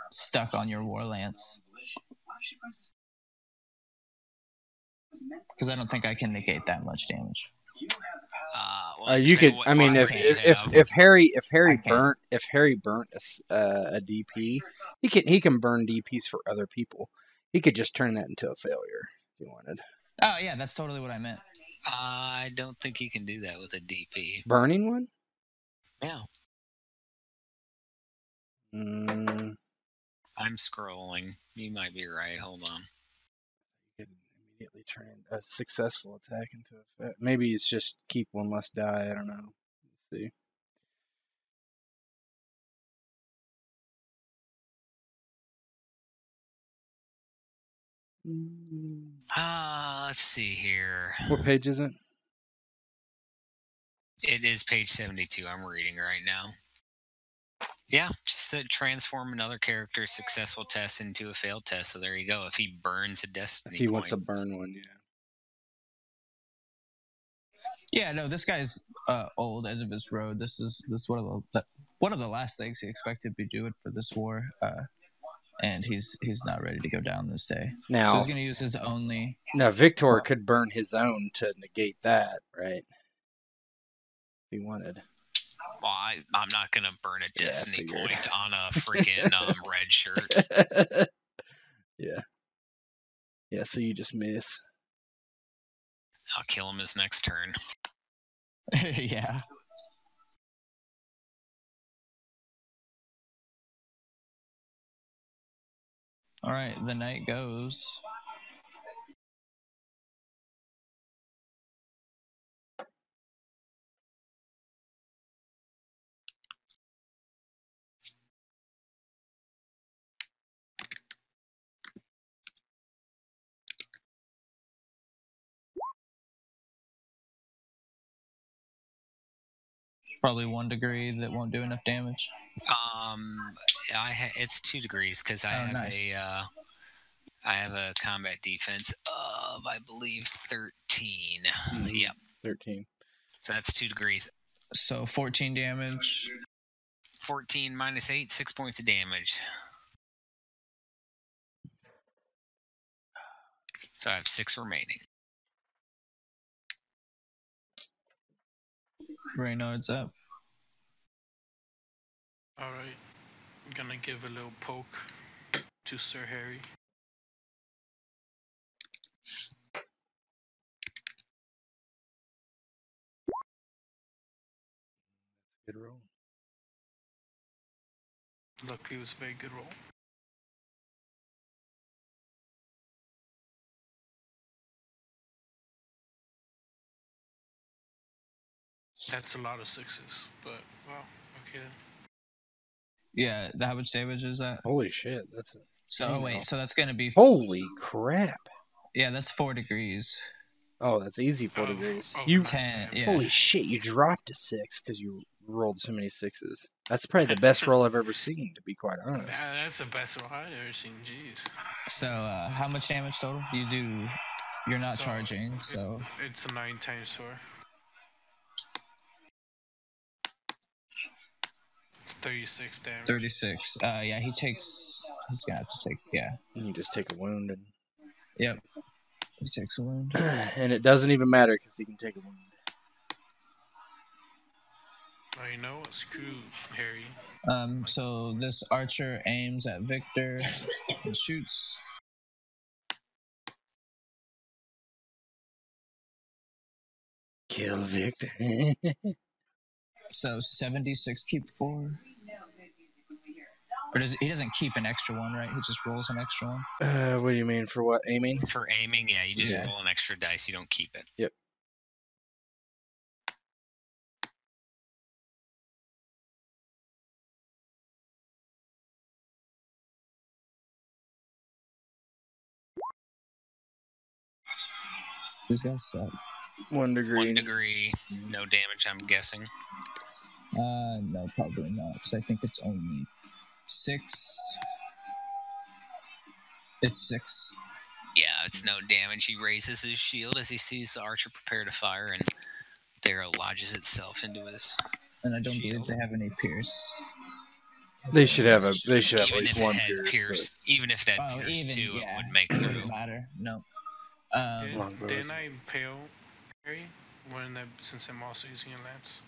Stuck on your war lance. Because I don't think I can negate that much damage. You could. I mean, if Harry burnt a DP, he can burn DPs for other people. He could just turn that into a failure if he wanted. Oh yeah, that's totally what I meant. I don't think you can do that with a DP. Burning one? Yeah. I'm scrolling. You might be right. Hold on. You could immediately turn a successful attack into a failure. Maybe it's just keep one less die. I don't know. Let's see. Let's see here. What page is it? It is page 72. I'm reading right now. Yeah, just to transform another character's successful test into a failed test. So there you go. If he burns a destiny He point. wants to burn one, yeah. Yeah, no, this guy's old, end of his road. This is one of the last things he expected to be doing for this war, and he's not ready to go down this day. Now, so he's going to use his only. Now, Victor could burn his own to negate that, right? If he wanted. Well, I'm not going to burn a destiny point on a freaking red shirt. Yeah. Yeah, so you just miss. I'll kill him his next turn. Yeah. All right, the night goes. Probably 1 degree that won't do enough damage. It's 2 degrees because I have a combat defense of, I believe, 13. Yep. 13. So that's 2 degrees. So 14 damage. 14 minus 8, 6 points of damage. So I have 6 remaining. Reynard's up. All right. I'm gonna give a little poke to Sir Harry. Good roll. Luckily, it was a very good roll. That's a lot of 6s, but wow. Okay then. Yeah, how much damage is that? Holy shit, that's a... So wait, so that's gonna be. Holy crap! Yeah, that's 4 degrees. Oh, that's easy 4 degrees. Oh, You 10. Yeah. Holy shit! You dropped to 6 because you rolled so many 6s. That's probably the best roll I've ever seen, to be quite honest. That's the best roll I've ever seen. Jeez. So how much damage total? You're not charging, so it's a 9 times 4. 36 damage. 36. Yeah, he's gonna have to take. Yeah. You just take a wound and. Yep. He takes a wound. And it doesn't even matter because he can take a wound. Oh, you know what? Screw Harry. So this archer aims at Victor and shoots. Kill Victor. So 76 keep 4. Or he doesn't keep an extra 1, right? He just rolls an extra 1. What do you mean for what? Aiming? For aiming, yeah, you just roll an extra dice. You don't keep it. Yep. Who's got set? 1 degree. 1 degree, no damage, I'm guessing. No, probably not, because I think it's only 6. It's 6. Yeah, it's no damage. He raises his shield as he sees the archer prepare to fire, and the arrow lodges itself into his And I don't shield. believe they have any pierce. They should have at least one pierce. Even if it had pierce too, it would make through. It doesn't matter. No. Didn't I impale Harry since I'm also using a lance?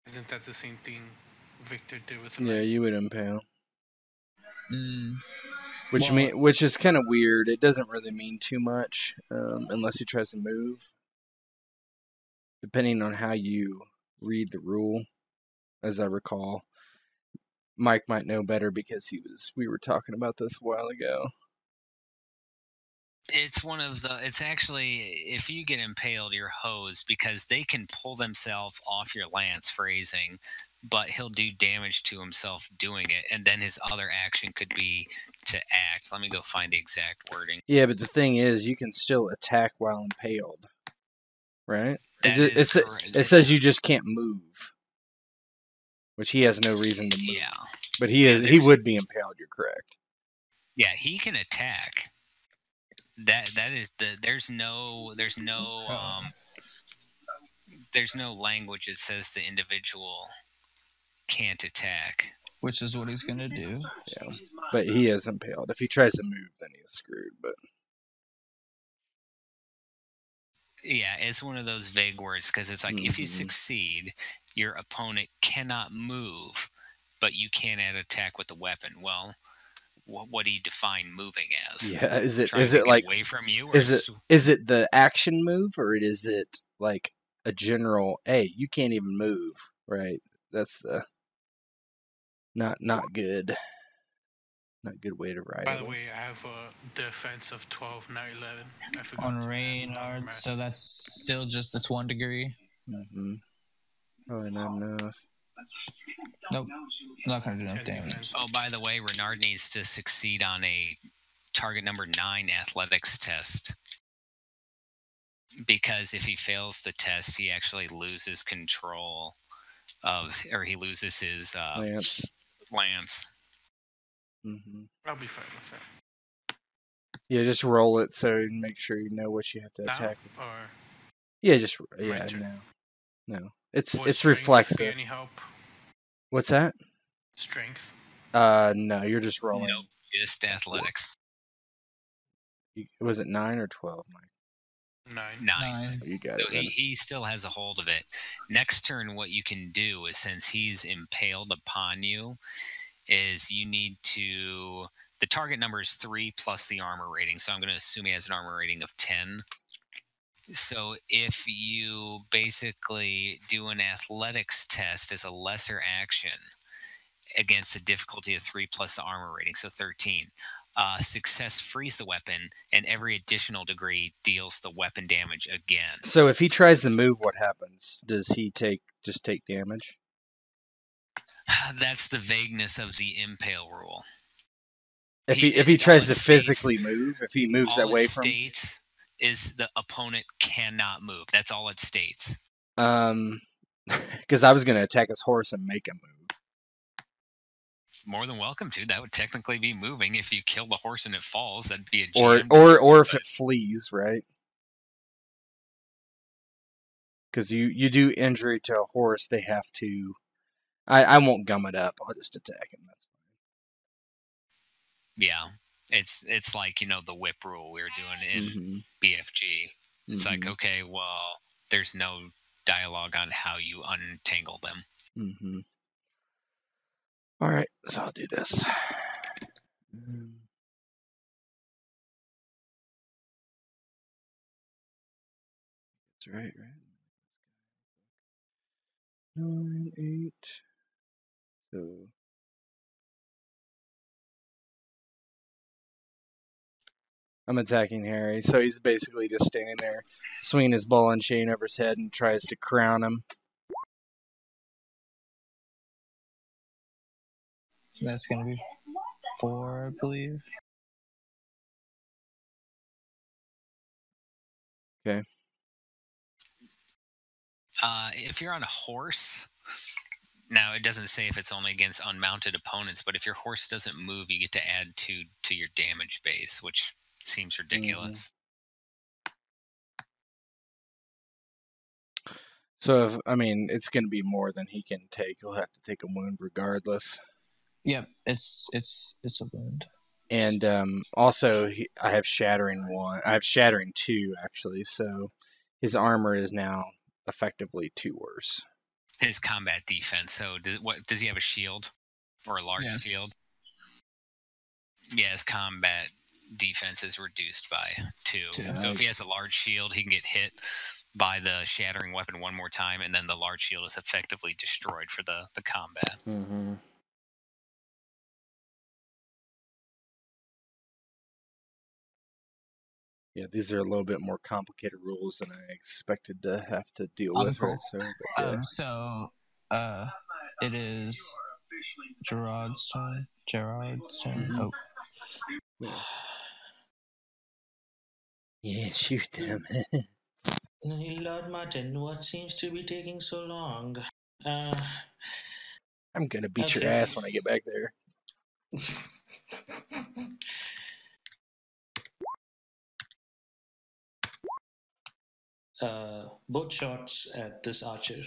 Isn't that the same thing Victor did with the knife? you would impale. Mm. Which is kind of weird. It doesn't really mean too much unless he tries to move. Depending on how you read the rule, as I recall. Mike might know better because we were talking about this a while ago. It's actually, if you get impaled, you're hosed because they can pull themselves off your lance phrasing, but he'll do damage to himself doing it, and then his other action could be to act. Let me go find the exact wording. Yeah, but the thing is, you can still attack while impaled, right? It says you just can't move, which he has no reason to move. Yeah, but he would be impaled. You're correct. Yeah, he can attack. That is there's no language that says the individual can't attack. Which is what he's gonna do. Yeah, but he is impaled. If he tries to move, then he's screwed. But yeah, it's one of those vague words because it's like if you succeed, your opponent cannot move, but you can attack with the weapon. Well, what do you define moving as? Yeah, is it like like away from you? Or is it the action move, or is it like a general, hey, you can't even move, right? That's the not good. Not good way to ride By it. the way, I have a defense of 12, not 11. I forgot. On Reynard, so that's still just it's 1 degree. Probably not enough. Nope, not gonna do enough 10 damage. defense. Oh, by the way, Renard needs to succeed on a target number 9 athletics test. Because if he fails the test, he actually loses control of, or he loses his lance. I'll be fine with that. Yeah, just roll it so you make sure you know what you have to Now, attack. or Yeah, just my turn? No. It's Would strength be reflexive. any help? What's that? Strength. No, you're just rolling. Nope, just athletics. Was it 9 or 12, Mike? 9. 9. Oh, you got So it. he still has a hold of it. Next turn, what you can do is, since he's impaled upon you, is you need to. The target number is 3 plus the armor rating. So I'm going to assume he has an armor rating of 10. So if you basically do an athletics test as a lesser action against the difficulty of 3 plus the armor rating, so 13, success frees the weapon, and every additional degree deals the weapon damage again. So if he tries to move, what happens? Does he just take damage? That's the vagueness of the impale rule. If he tries to physically move, if he moves away from, states is the opponent cannot move. That's all it states. Because I was going to attack his horse and make him move. More than welcome to. That would technically be moving. If you kill the horse and it falls, that'd be a jam. Or if it flees, right? Because you do injury to a horse, they have to. I won't gum it up. I'll just attack him. That's fine. Yeah, it's like the whip rule we were doing in BFG. It's like, okay, well, there's no dialogue on how you untangle them. All right, so I'll do this. That's right. 9, 8. So I'm attacking Harry. So he's basically just standing there, swinging his ball and chain over his head, and tries to crown him. That's gonna be 4, I believe. Okay. If you're on a horse, now it doesn't say if it's only against unmounted opponents, but if your horse doesn't move, you get to add 2 to your damage base, which seems ridiculous. So it's going to be more than he can take. He'll have to take a wound regardless. Yep, it's a wound. And also, I have Shattering 1. I have Shattering 2, actually. So his armor is now effectively 2 worse. His combat defense. So does he have a shield or a large shield? Yeah, his combat defense is reduced by 2. So if he has a large shield, he can get hit by the shattering weapon one more time, and then the large shield is effectively destroyed for the combat. Yeah, these are a little bit more complicated rules than I expected to have to deal with. Cool. Right? So it is Gerard's turn. Oh. Yeah, shoot them. Lord Martin, what seems to be taking so long? I'm gonna beat your ass when I get back there. Both shots at this archer.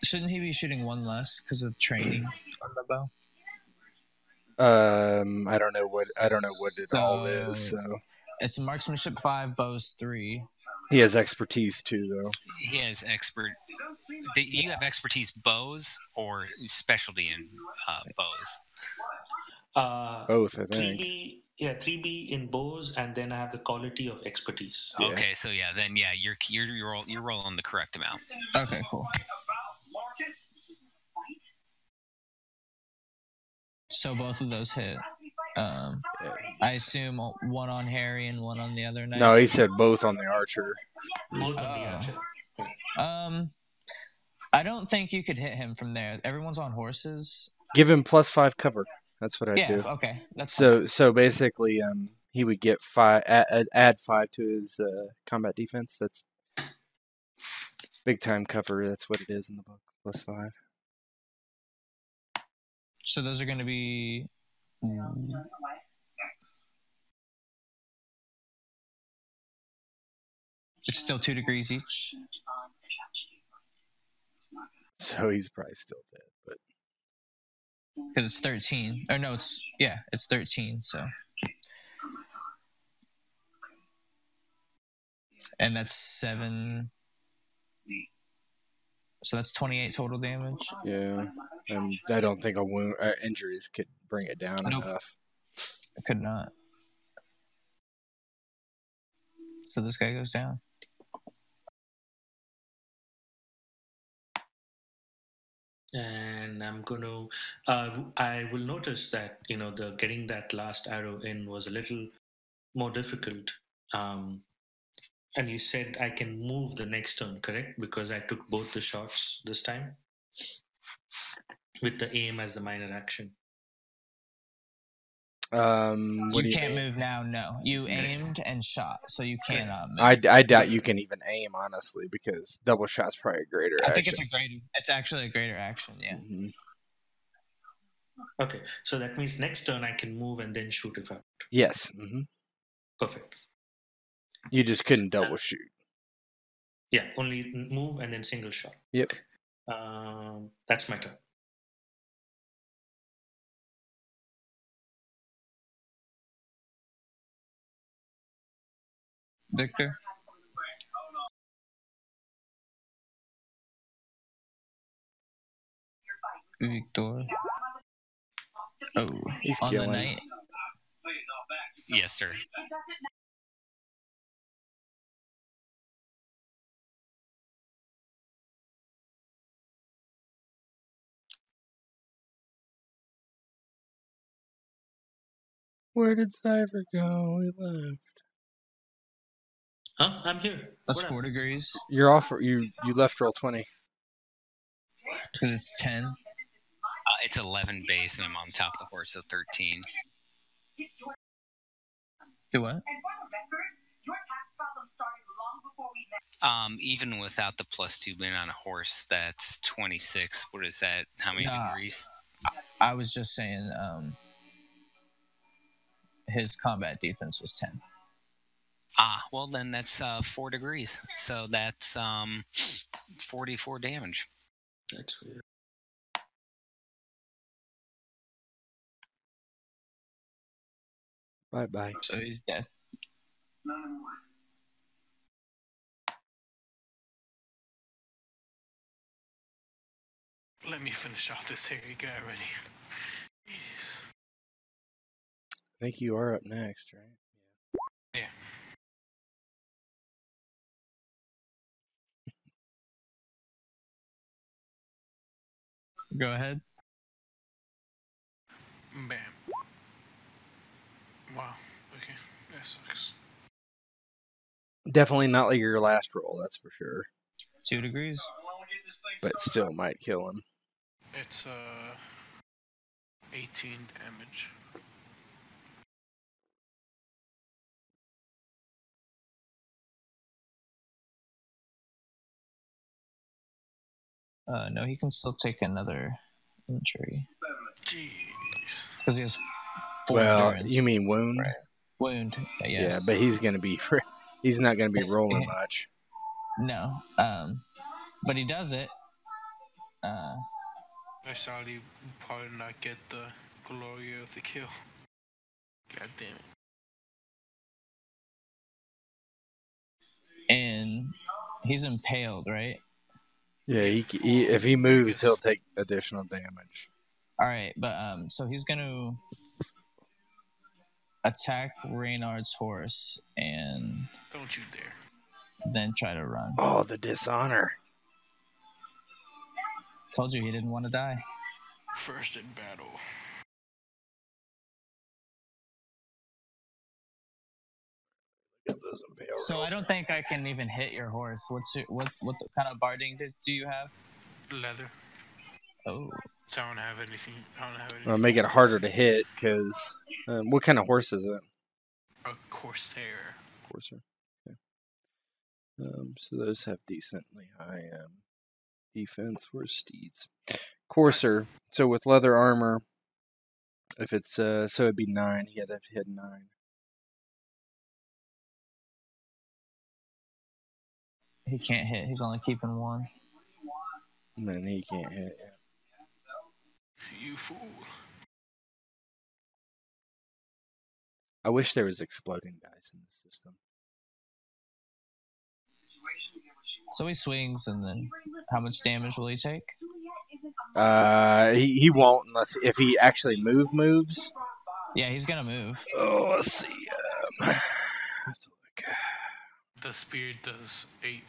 Shouldn't he be shooting 1 less because of training on the bow? I don't know what it all is. So it's marksmanship 5, bows 3. He has expertise too, though. He has Do you have expertise bows or specialty in bows? Both, I think. 3B, 3B in bows, and then I have the quality of expertise. Yeah. Okay, so then you're rolling the correct amount. Okay, cool. So both of those hit. I assume one on Harry and one on the other knight. No, he said both on the archer. Both on the archer. I don't think you could hit him from there. Everyone's on horses. Give him +5 cover. That's what I'd do. Yeah, okay. That's so basically, he would get 5, add 5 to his combat defense. That's big time cover. That's what it is in the book. +5. So those are going to be. It's still 2 degrees each. So he's probably still dead, but because it's 13. Or no, it's 13. So, and that's 7. So that's 28 total damage. Yeah, I don't think injuries could bring it down enough. It could not. So this guy goes down. And I'm going to. I will notice that the getting that last arrow in was a little more difficult. And you said I can move the next turn, correct? Because I took both the shots this time with the aim as the minor action. You can't move now. No, you aimed and shot, so you cannot move. I doubt you can even aim, honestly, because double shot's probably a greater action. I think it's actually a greater action. Yeah. Mm-hmm. Okay, so that means next turn I can move and then shoot if I want. Yes. Mm-hmm. Perfect. You just couldn't double shoot. Yeah, only move and then single shot. Yep. That's my turn. Victor? Victor? Oh, he's on killing. The night. Yes, sir. Where did Cypher go? He left. Huh? I'm here. That's 4 degrees. You're off. You left roll 20. Because it's 10. It's 11 base, and I'm on top of the horse, so 13. Do what? Even without the +2 being on a horse, that's 26. What is that? How many degrees? I was just saying his combat defense was 10. Well, then that's 4 degrees. So that's 44 damage. That's weird. Bye-bye. So he's dead. Let me finish off this Harry guy already. Jeez. I think you are up next, right? Yeah. Go ahead. Bam. Wow. Okay. That sucks. Definitely not like your last roll, that's for sure. 2 degrees. But still might kill him. It's 18 damage. No, he can still take another injury. Jeez. Because he has 4 endurance. You mean wound? Right. Wound, yes. Yeah, but he's not gonna be rolling much. No. But he does it. I sadly probably not get the glory of the kill. God damn it. And he's impaled, right? Yeah, he if he moves, he'll take additional damage. All right, but so he's gonna attack Reynard's horse and Don't you dare. then try to run. Oh, the dishonor. Told you he didn't want to die. First in battle. So I don't think I can even hit your horse. What kind of barding do you have? Leather. Oh. So I don't have anything. Well, make it harder to hit because what kind of horse is it? A Corsair. Corsair. Okay. So those have decently high defense. Where's steeds? Courser. So with leather armor, if it's so it'd be 9. He had to hit 9. He can't hit. He's only keeping 1. Man, he can't hit. You fool. I wish there was exploding dice in the system. So he swings, and then how much damage will he take? He won't unless if he actually moves. Yeah, he's gonna move. Oh, let's see. I have to look. The spear does 8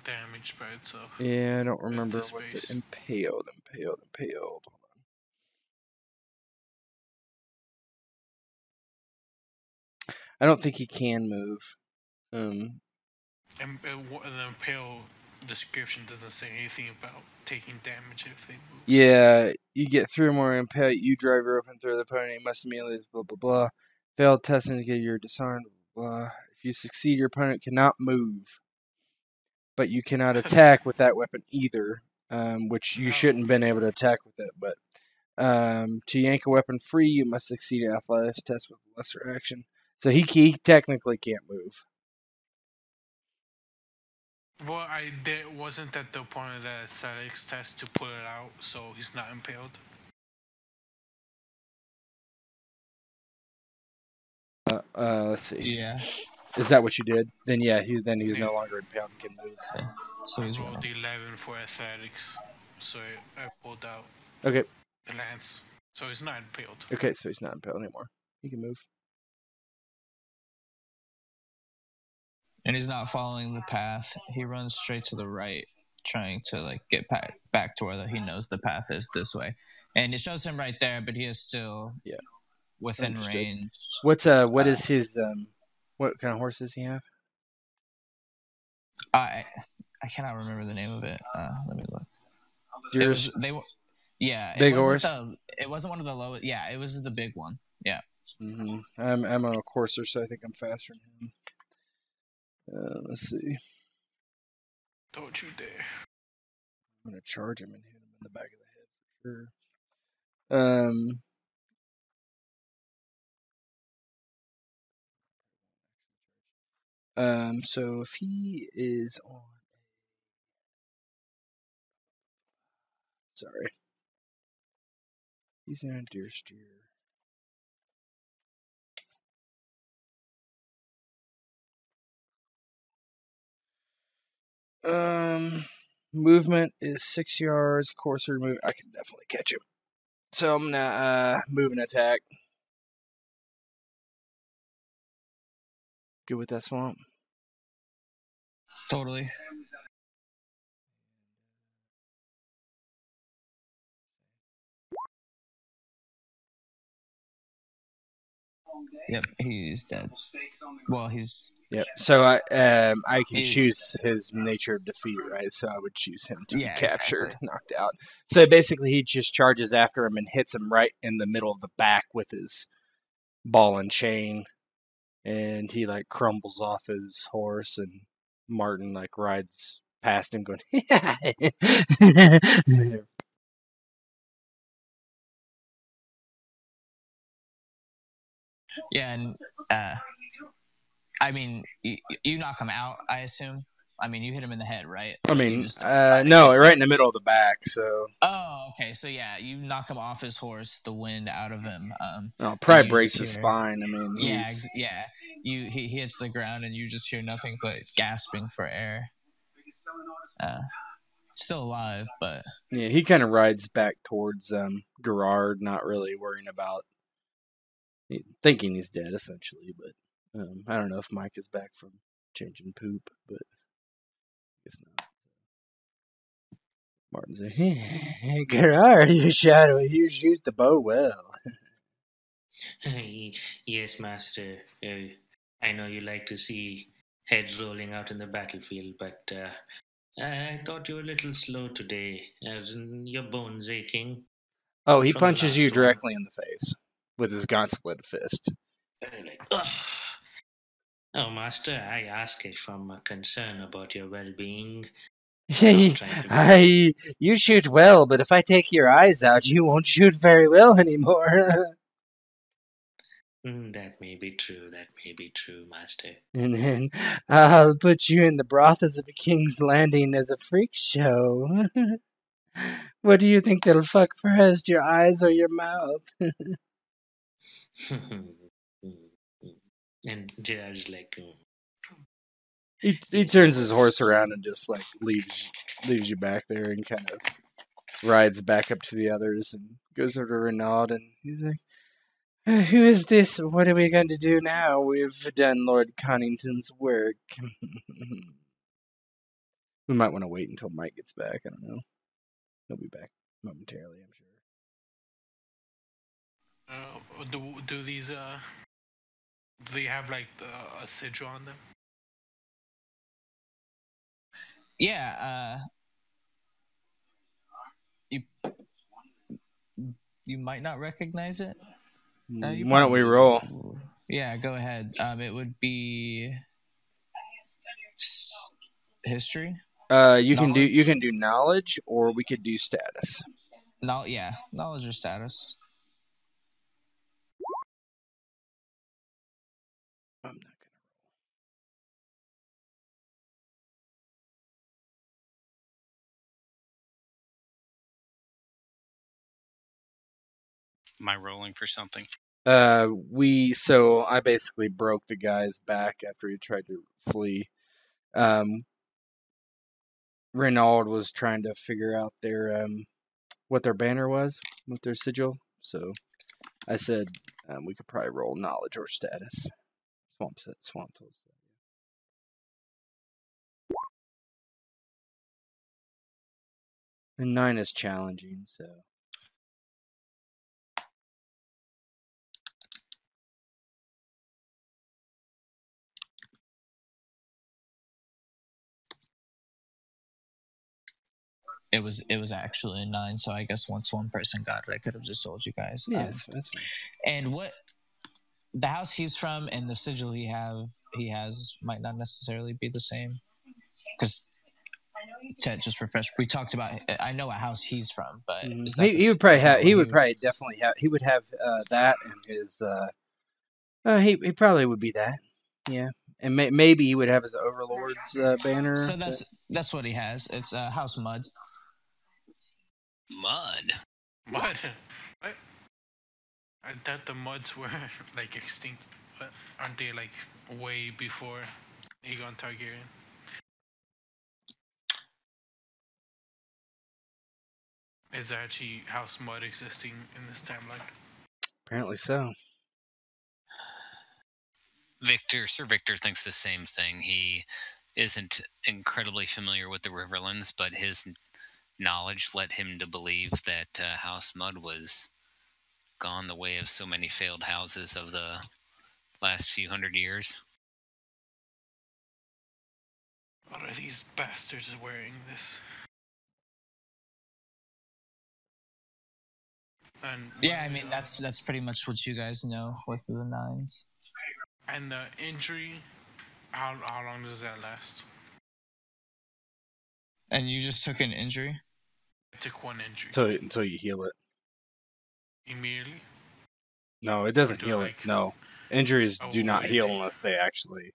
damage by itself. Yeah, I don't remember what the impaled. Hold on. I don't think he can move. And the impale description doesn't say anything about taking damage if they move. Yeah, you get 3 or more impale. You drive your weapon through the opponent. You must immediately blah blah blah. Failed test indicate you're disarmed. Blah, blah. If you succeed, your opponent cannot move, but you cannot attack with that weapon either. Which you shouldn't have been able to attack with it. But to yank a weapon free, you must succeed an athletics test with lesser action. So he technically can't move. Well, wasn't that the point of the athletics test to pull it out so he's not impaled? Let's see. Yeah. Is that what you did? Then yeah, he's no longer impaled and can move. Okay. So he's rolled running. 11 for athletics, so I pulled out Okay. the lance. So he's not impaled. Okay, so he's not impaled anymore. He can move. And he's not following the path. He runs straight to the right, trying to get back to where he knows the path is this way. And it shows him right there, but he is still within range. What is his what kind of horse does he have? I cannot remember the name of it. Let me look. Big horse. It wasn't one of the lowest. Yeah, it was the big one. Yeah. Mm-hmm. I'm on a courser, so I think I'm faster than him. Let's see. Don't you dare. I'm going to charge him and hit him in the back of the head for sure. So if he is on... Sorry. He's in a deer steer. Movement is 6 yards. Courser move. I can definitely catch him. So I'm gonna move and attack. Good with that swamp. Totally. Yep, he's dead. Well, he's... Yep. So I can choose his nature of defeat, right? So I would choose him to be captured, knocked out. So basically he just charges after him and hits him right in the middle of the back with his ball and chain. And he crumbles off his horse, and Martin rides past him going, Yeah, and I mean, you knock him out, I assume. I mean, you hit him in the head, right? I mean, no, right in the middle of the back. So. Oh, okay. So yeah, you knock him off his horse, the wind out of him. Probably breaks his spine. I mean, yeah. He hits the ground, and you just hear nothing but gasping for air. Still alive, but yeah, he kind of rides back towards Gerard, not really worrying about thinking he's dead, essentially. But I don't know if Mike is back from changing poop, but I guess not. Martin's like, hey, Gerard, you shoot the bow well. Yes, Master. I know you like to see heads rolling out in the battlefield, but I thought you were a little slow today, as in your bones aching. Oh, he From the punches you last one. directly in the face with his gauntlet fist. Like, ugh. Oh, Master, I ask it from a concern about your well-being. You shoot well, but if I take your eyes out, you won't shoot very well anymore. That may be true, Master. And then I'll put you in the brothels of a King's Landing as a freak show. What do you think they'll fuck first, your eyes or your mouth? And Gerard's like... He turns his horse around and just like leaves you back there and kind of rides back up to the others and goes over to Renaud and he's like, who is this? What are we going to do now? We've done Lord Connington's work. We might want to wait until Mike gets back. I don't know. He'll be back momentarily, I'm sure. Do these do they have like a sigil on them? Yeah. You might not recognize it. Why don't we roll? Yeah, go ahead. It would be history. You can do knowledge, or we could do status. Knowledge or status. I'm not gonna Am I rolling for something? So I basically broke the guy's back after he tried to flee. Renaud was trying to figure out their what their banner was with their sigil. So I said we could probably roll knowledge or status. Swamp told us that. And 9 is challenging, so. It was actually a 9, so I guess once one person got it, I could have just told you guys. Yeah, that's fine. And what the house he's from and the sigil he has might not necessarily be the same. Because to just refresh, we talked about. I know what house he's from, but he would probably have. He would probably definitely have. He would have that and his. He probably would be that. Yeah, and maybe he would have his overlord's banner. So that's what he has. It's House Mud. Mud. What? I thought the Muds were like extinct, but aren't they like way before Aegon Targaryen? Is there actually House Mud existing in this timeline? Apparently so. Sir Victor thinks the same thing. He isn't incredibly familiar with the Riverlands, but his knowledge led him to believe that House Mud was gone the way of so many failed houses of the last few hundred years. What are these bastards wearing this? And yeah, I mean that's pretty much what you guys know with the 9s. And the injury, how long does that last? And you just took an injury? I took one injury. Until you heal it. Immediately? No, it doesn't heal it. No. Injuries do not heal unless they actually...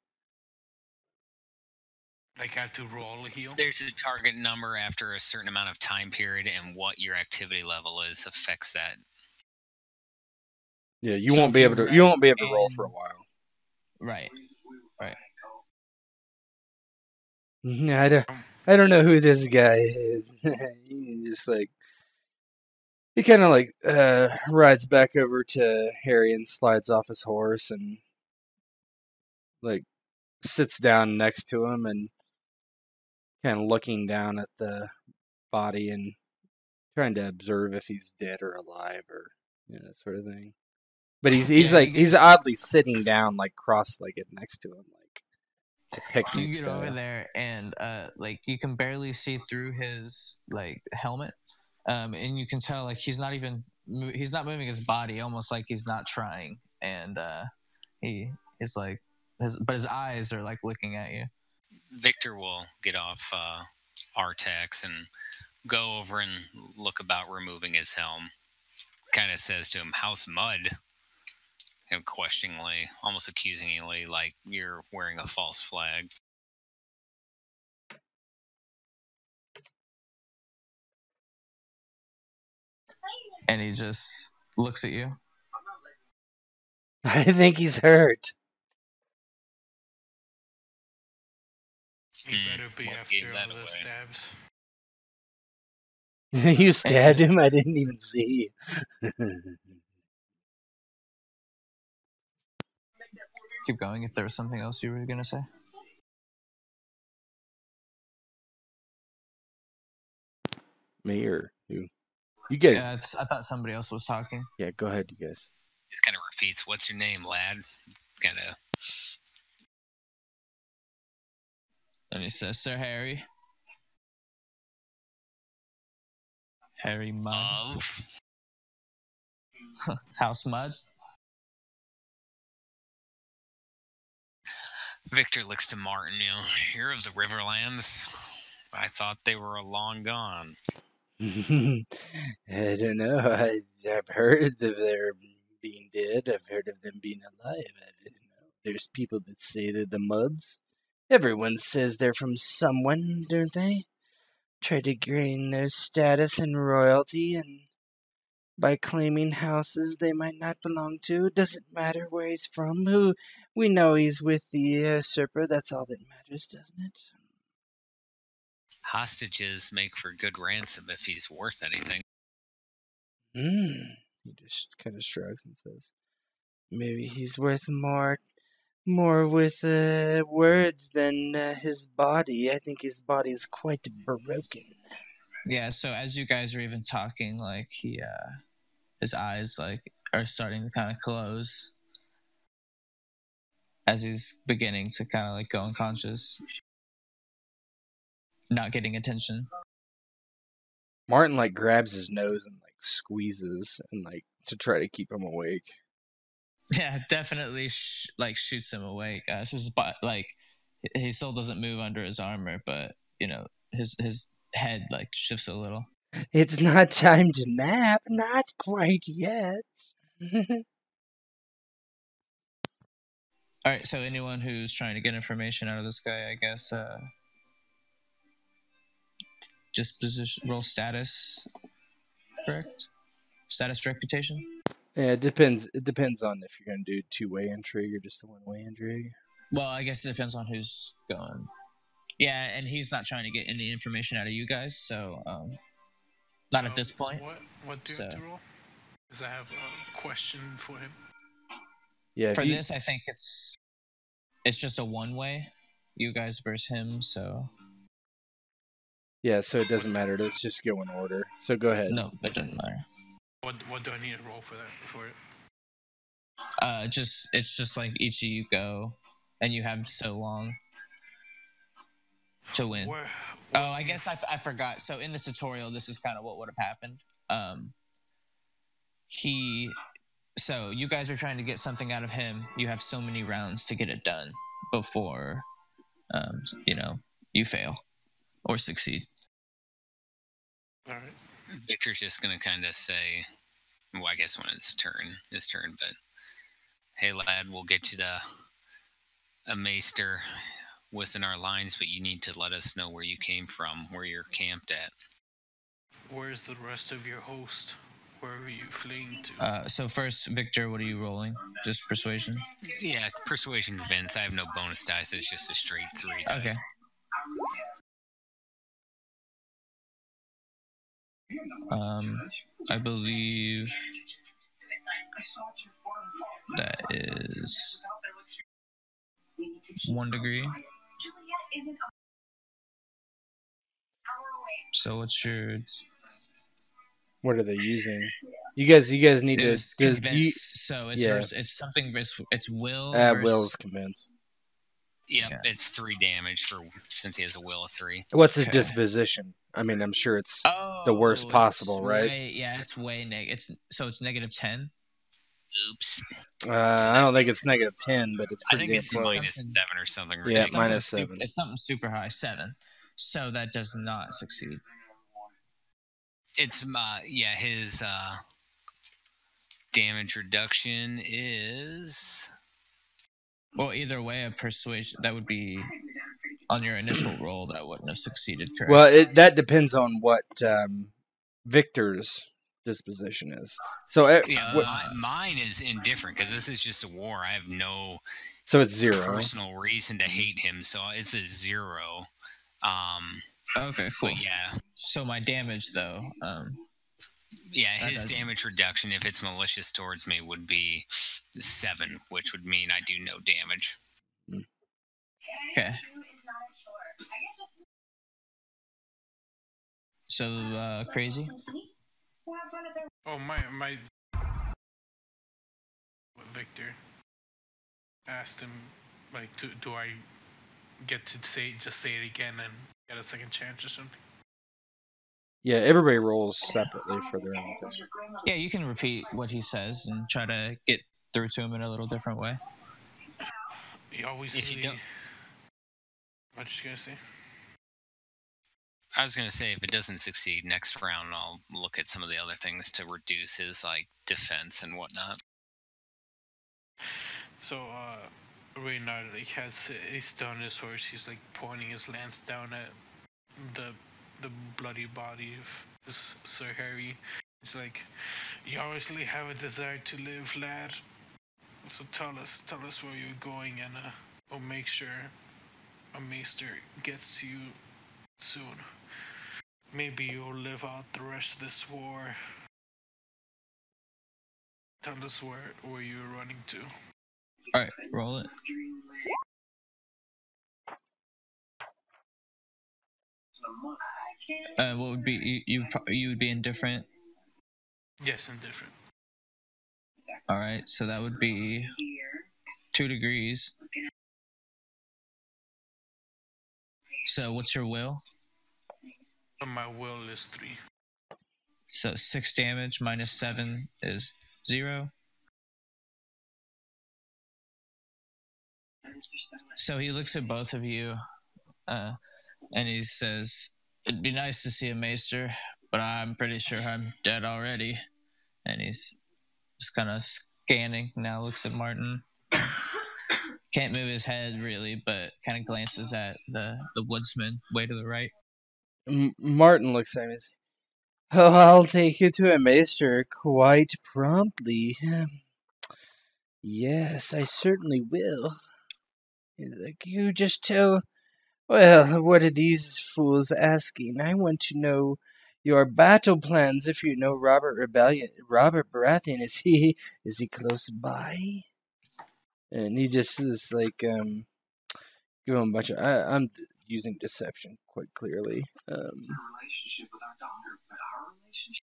Like I have to roll a heal? There's a target number after a certain amount of time period, and what your activity level is affects that. Yeah, you won't be able to roll for a while. Right. I don't know who this guy is. He's just like He kind of like rides back over to Harry and slides off his horse and like sits down next to him and kind of looking down at the body and trying to observe if he's dead or alive or that sort of thing. But he's oddly sitting down like cross-legged next to him, like a picnic You get style. over there and like you can barely see through his like helmet, and you can tell like he's not moving his body, almost like he's not trying, and he is like his eyes are like looking at you. Victor will get off Artax and go over and look about removing his helm. Kind of says to him, "House Mud," and questioningly, almost accusingly, like you're wearing a false flag. And he just looks at you. I think he's hurt. He better be after all those stabs. You stabbed him? I didn't even see. Keep going if there was something else you were going to say. Me or who? You guys. Yeah, I thought somebody else was talking. Yeah, go ahead, you guys. Just kind of repeats, "What's your name, lad?" Kind of. And he says, "Sir Harry." Harry Mudd. House Mudd. Victor looks to Martin. You're of the Riverlands. I thought they were long gone. I don't know. I've heard of their being dead. I've heard of them being alive. I don't know. There's people that say they're the Mudds. Everyone says they're from someone, don't they? Try to gain their status and royalty, and by claiming houses they might not belong to. Doesn't matter where he's from. Who we know he's with the usurper. That's all that matters, doesn't it? Hostages make for good ransom if he's worth anything. He just kind of shrugs and says, "Maybe he's worth more with words than his body. I think his body is quite broken." Yeah, so as you guys are even talking, like his eyes like are starting to kind of close as he's beginning to kind of like go unconscious, not getting attention. Martin like grabs his nose and like squeezes and like to try to keep him awake. Yeah, definitely like shoots him awake. So like he still doesn't move under his armor, but his head like shifts a little. It's not time to nap, not quite yet. All right, so anyone who's trying to get information out of this guy, I guess, just roll status, correct? Status reputation. Yeah, it depends. It depends on if you're gonna do two-way intrigue or just a one-way intrigue. Well, I guess it depends on who's going. Yeah, and he's not trying to get any information out of you guys, so not at this point. What do you have to roll? Because I have a question for him. Yeah, for this, I think it's just a one-way, you guys versus him. So yeah, so it doesn't matter. Let's just go in order. So go ahead. No, it doesn't matter. What do I need to roll for it? It's just like each of you go, and you have so long to win. I guess I forgot. So in the tutorial, this is kind of what would have happened. So you guys are trying to get something out of him. You have so many rounds to get it done before, you fail or succeed. All right. Victor's just going to kind of say, well, I guess when it's his turn, but hey, lad, we'll get you to a maester within our lines, but you need to let us know where you came from, where you're camped at. Where's the rest of your host? Where are you fleeing to? So first, Victor, what are you rolling? Just persuasion? Yeah, persuasion convince. I have no bonus dice. It's just a straight 3 dice. Okay. I believe that is 1 degree. So what's your? What are they using? You guys need to. It's convince. So it's yeah. it's something. It's will. Will's convince. Yep, it's 3 damage since he has a will of 3. What's his disposition? I mean, I'm sure it's the worst possible, right? It's way negative. It's -10. Oops. I don't think it's -10, but it's pretty I think it's close. -7 or something. Yeah, ridiculous. -7. It's something super high, 7. So that does not succeed. It's his damage reduction is. Well, either way, a persuasion that would be on your initial roll that wouldn't have succeeded. Correct? Well, that depends on what Victor's disposition is. So mine is indifferent because this is just a war. I have no. So it's 0. Personal reason to hate him, so it's a 0. Okay, cool. But yeah. So my damage, though. His damage reduction, if it's malicious towards me, would be 7, which would mean I do no damage. Okay. So crazy. Oh my! Victor asked him, like, do I get to say it again and get a second chance or something? Yeah, everybody rolls separately for their own thing. Yeah, you can repeat what he says and try to get through to him in a little different way. He always. If you don't. What did you gonna say? I was gonna say if it doesn't succeed next round, I'll look at some of the other things to reduce his defense and whatnot. So Reynard he's down his horse. He's pointing his lance down at the bloody body of Sir Harry. He's like, "You obviously have a desire to live, lad. So tell us where you're going, and we'll make sure a maester gets to you soon. Maybe you'll live out the rest of this war. Tell us where you're running to." All right, roll it. What would be you would be indifferent? Yes, indifferent. All right, so that would be 2 degrees. So what's your will? My will is 3. So 6 damage minus 7 is 0. So he looks at both of you, and he says, "It'd be nice to see a maester, but I'm pretty sure I'm dead already." And he's just kind of scanning. Now looks at Martin. Can't move his head really, but kind of glances at the woodsman way to the right. Martin looks at him and says, "Oh, I'll take you to a maester quite promptly. Yes, I certainly will." He's like, "You just tell. Well, what are these fools asking? I want to know your battle plans. If you know Robert Baratheon, is he close by?" And he just is like, give him a bunch of. I'm using deception quite clearly,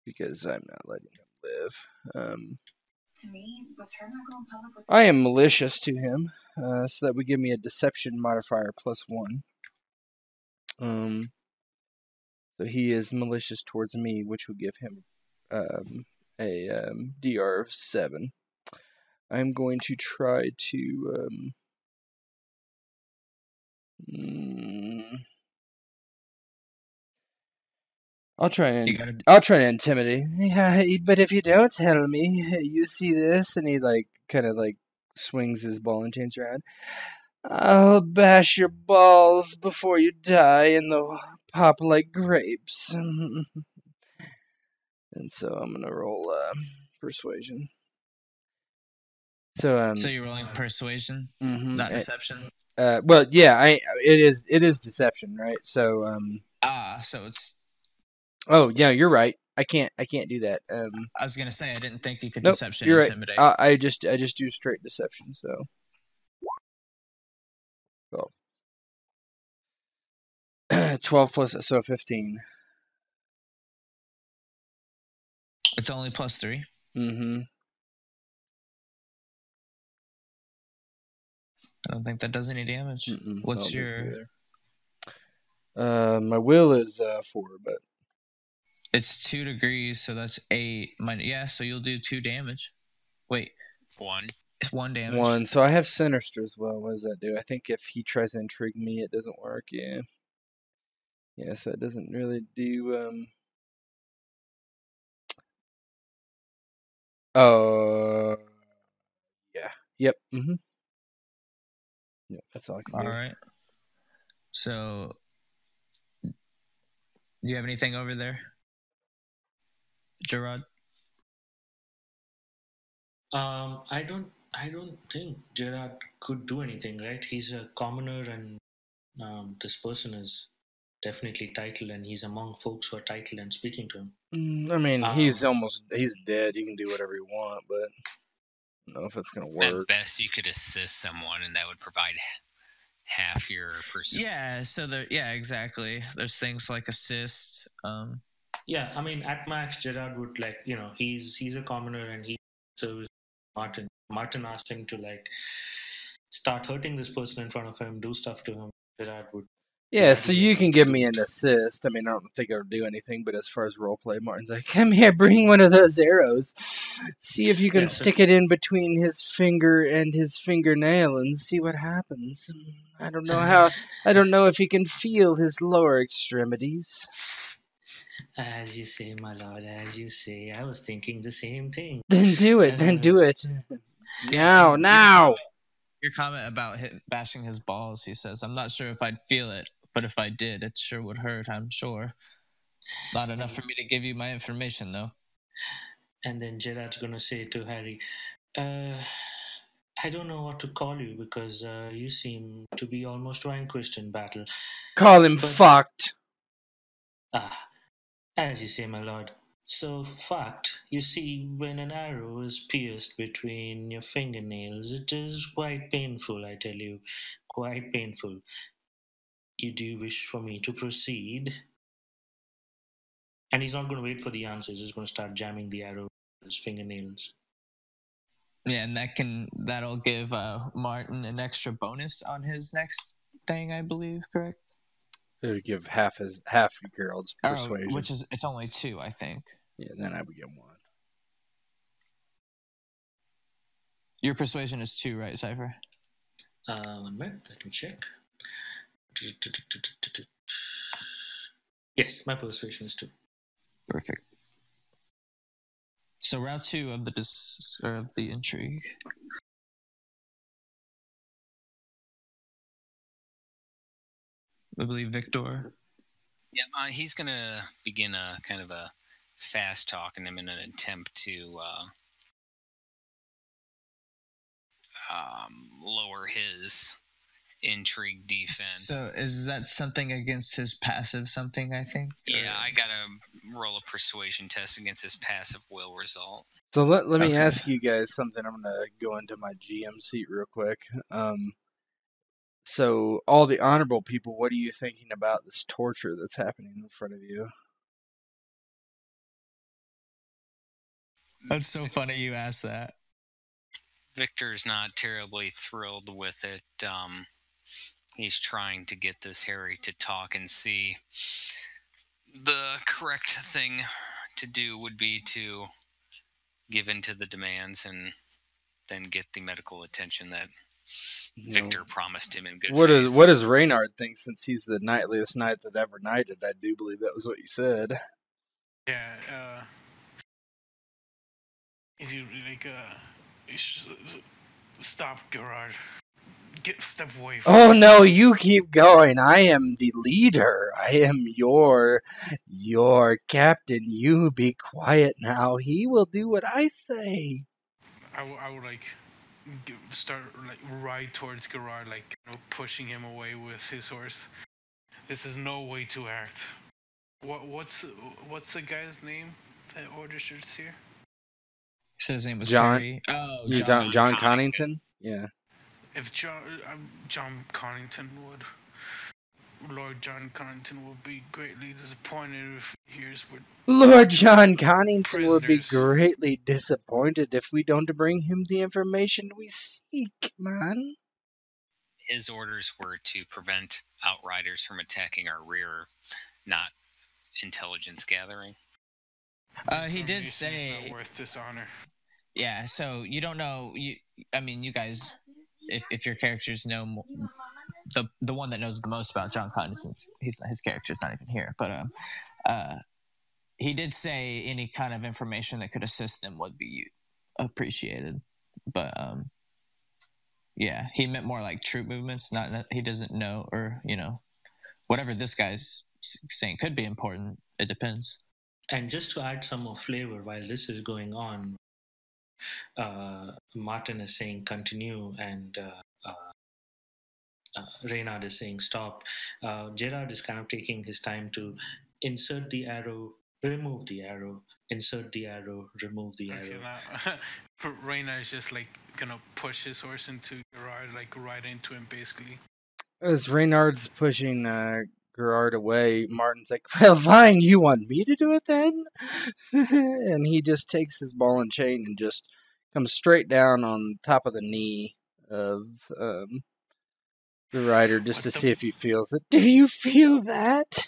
because I'm not letting him live. I am malicious to him, so that would give me a deception modifier +1. So he is malicious towards me, which will give him a DR of 7. I'm going to try to I'll try to intimidate. Yeah, but if you don't tell me, you see this, and he kind of swings his ball and chains around. I'll bash your balls before you die, and they'll pop like grapes. And so I'm gonna roll persuasion. So you're rolling persuasion, not deception. Well, yeah, it is deception, right? So so it's. Oh yeah, you're right. I can't do that. I was gonna say I didn't think you could Nope, deception you're right. intimidate. I just do straight deception. So. 12 plus, so 15. It's only +3. Mm-hmm. I don't think that does any damage. Mm-mm, What's your? My will is 4, but it's 2 degrees, so that's 8. Yeah, so you'll do 2 damage. Wait, 1. It's 1 damage. 1. So I have sinister as well. What does that do? I think if he tries to intrigue me, it doesn't work. Yeah. Yeah, so it doesn't really do. Oh. Yeah. Yep. Mm-hmm. Yep. That's all I can do. All right. So, do you have anything over there, Gerard? I don't think Gerard could do anything, right? He's a commoner, and this person is definitely titled, and he's among folks who are titled and speaking to him. I mean, he's dead. You can do whatever you want, but I don't know if it's gonna work. At best, you could assist someone, and that would provide half your percent. Yeah. So exactly. There's things like assist. Yeah, I mean, at max, Gerard would he's a commoner, and he serves Martin. Martin asked him to start hurting this person in front of him, do stuff to him. Gerard would. Yeah, so you can give me an assist. I mean, I don't think it'll do anything, but as far as roleplay, Martin's like, come here, bring one of those arrows. See if you can stick it in between his finger and his fingernail and see what happens. I don't know if he can feel his lower extremities. As you say, my lord, as you say. I was thinking the same thing. Then do it, Now! Your comment about bashing his balls, he says, I'm not sure if I'd feel it, but if I did, it sure would hurt, I'm sure. Not enough for me to give you my information, though. And then Gerard's going to say to Harry, I don't know what to call you because you seem to be almost vanquished in battle. Call him fucked. As you say, my lord. So, fucked, you see, when an arrow is pierced between your fingernails, it is quite painful, I tell you. Quite painful. You do wish for me to proceed? And he's not going to wait for the answers. He's going to start jamming the arrow with his fingernails. Yeah, and that'll give Martin an extra bonus on his next thing, I believe, correct? It would give half Gerald's persuasion. It's only 2, I think. Yeah, then I would get 1. Your persuasion is 2, right, Cypher? 1 minute, let me check. Yes, my persuasion is 2. Perfect. So round 2 of the intrigue. I believe Victor. Yeah, he's going to begin a kind of a fast talking him in an attempt to lower his intrigue defense. So is that something against his passive something, I think? Yeah, I got to roll a persuasion test against his passive will result. So let me ask you guys something. I'm going to go into my GM seat real quick. So all the honorable people, what are you thinking about this torture that's happening in front of you? That's so funny you asked that. Victor's not terribly thrilled with it. He's trying to get this Harry to talk and see. The correct thing to do would be to give in to the demands and then get the medical attention that Victor promised him in good faith. What does Reynard think, since he's the knightliest knight that ever knighted? I do believe that was what you said. Yeah, is he stop, Gerard. Step away from Oh, no, you keep going. I am the leader. I am your captain. You be quiet now. He will do what I say. I would start ride towards Gerard, pushing him away with his horse. This is no way to act. What's the guy's name? The order shirts here. So his name was John- Harry. Oh, You're John. John Connington. Connington? Yeah. If Jon Connington would, Lord Jon Connington will be greatly disappointed if he hears what. Lord John Connington would be Prisoners. greatly disappointed if we don't bring him the information we seek, man. His orders were to prevent outriders from attacking our rear, not intelligence gathering. He did Information is say, not worth dishonor. yeah. So you don't know. I mean, you guys, if your characters know the one that knows the most about John Connington, his character's not even here. But he did say any kind of information that could assist them would be appreciated. But yeah, he meant more like troop movements. Not he doesn't know, or whatever this guy's saying could be important. It depends. And just to add some more flavor while this is going on, Martin is saying continue, and Reynard is saying stop. Gerard is kind of taking his time to insert the arrow, remove the arrow, insert the arrow, remove the Okay, arrow. now Reyna is just like gonna push his horse into Gerard, like right into him, basically. As Reynard's pushing Gerard away, Martin's like, well, fine, you want me to do it then? And he just takes his ball and chain and just comes straight down on top of the knee of the rider just to see if he feels it. Do you feel that?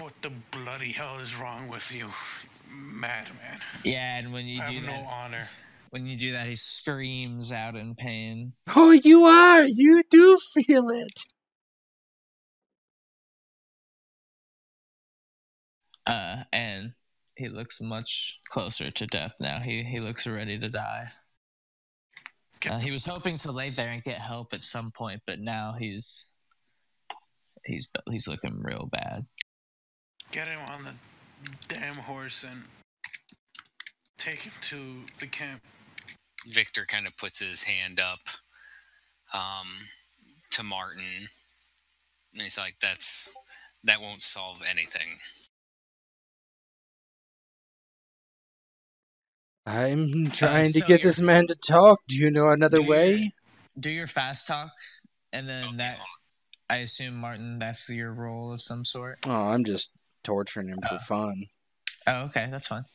What the bloody hell is wrong with you, madman? Yeah, and when you I do have that, no honor. when you do that, he screams out in pain. Oh, you are! You do feel it! And he looks much closer to death now. He looks ready to die. He was hoping to lay there and get help at some point, but now he's looking real bad. Get him on the damn horse and take him to the camp. Victor kind of puts his hand up to Martin, and he's like, that won't solve anything. I'm trying to get this man to talk. Do you know another way? Do your fast talk, and then that, I assume, Martin, that's your role of some sort? Oh, I'm just torturing him for fun. Oh, okay, that's fine.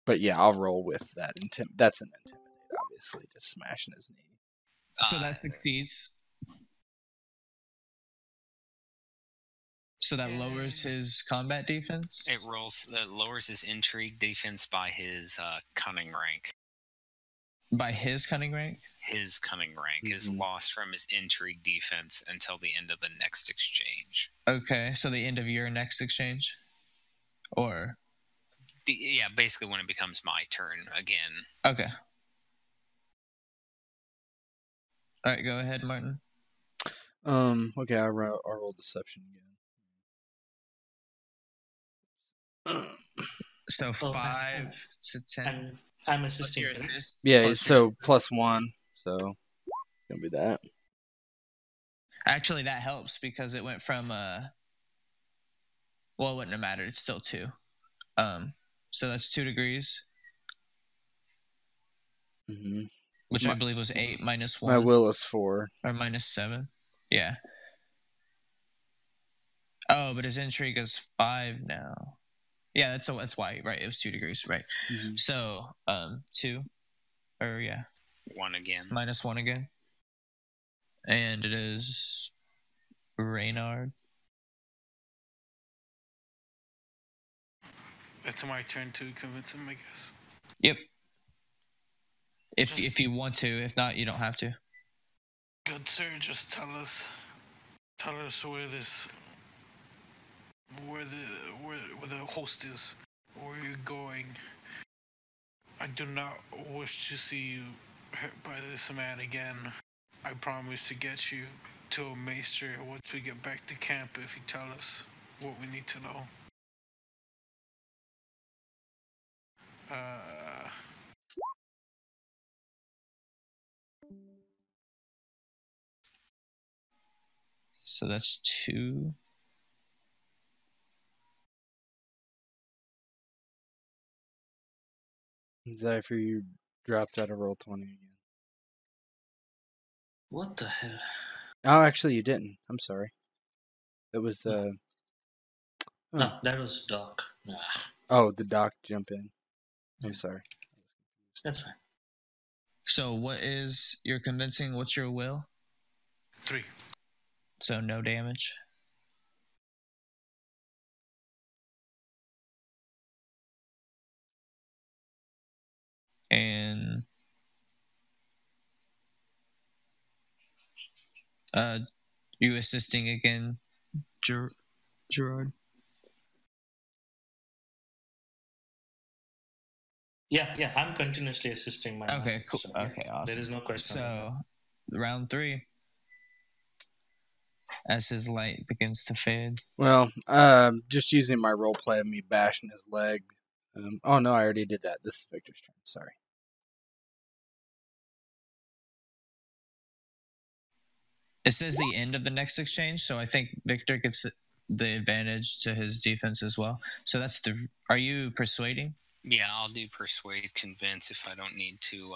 But yeah, I'll roll with that. That's an intimidate, obviously, just smashing his knee. So that succeeds. So that lowers his combat defense? That lowers his intrigue defense by his cunning rank. By his cunning rank? His cunning rank is lost from his intrigue defense until the end of the next exchange. Okay, so the end of your next exchange? Or? Yeah, basically when it becomes my turn again. Okay. Alright, go ahead, Martin. Okay, I'll roll deception again. So 5 to 10. I'm assisting him. Yeah, so +1. So gonna be that. Actually, that helps because it went from well, it wouldn't have mattered. It's still 2. So that's 2 degrees. Mm-hmm. Which I believe was 8 minus 1. My will is 4. Or minus 7. Yeah. Oh, but his intrigue is 5 now. Yeah, that's why, right? It was 2 degrees, right? Mm-hmm. So, 2, or yeah, 1 again, minus 1 again, and it is Reynard. It's my turn to convince him, I guess. Yep. If you want to, if not, you don't have to. Good sir, just tell us where the host is, where you're going. I do not wish to see you hurt by this man again. I promise to get you to a maester once we get back to camp if you tell us what we need to know. So that's 2. Zypher, you dropped out of roll 20 again. What the hell? Oh, actually, you didn't. I'm sorry. It was No, that was Doc. Oh, the doc jump in. I'm sorry. That's fine. So what is your convincing? What's your will? 3. So no damage. And you assisting again, Gerard? Yeah, I'm continuously assisting my Okay, master, cool. so, Okay, awesome. There is no question about So, round 3. As his light begins to fade. Well, just using my role play of me bashing his leg. Oh no, I already did that. This is Victor's turn. Sorry. It says the end of the next exchange, so I think Victor gets the advantage to his defense as well. So that's the. Are you persuading? Yeah, I'll do persuade, convince if I don't need to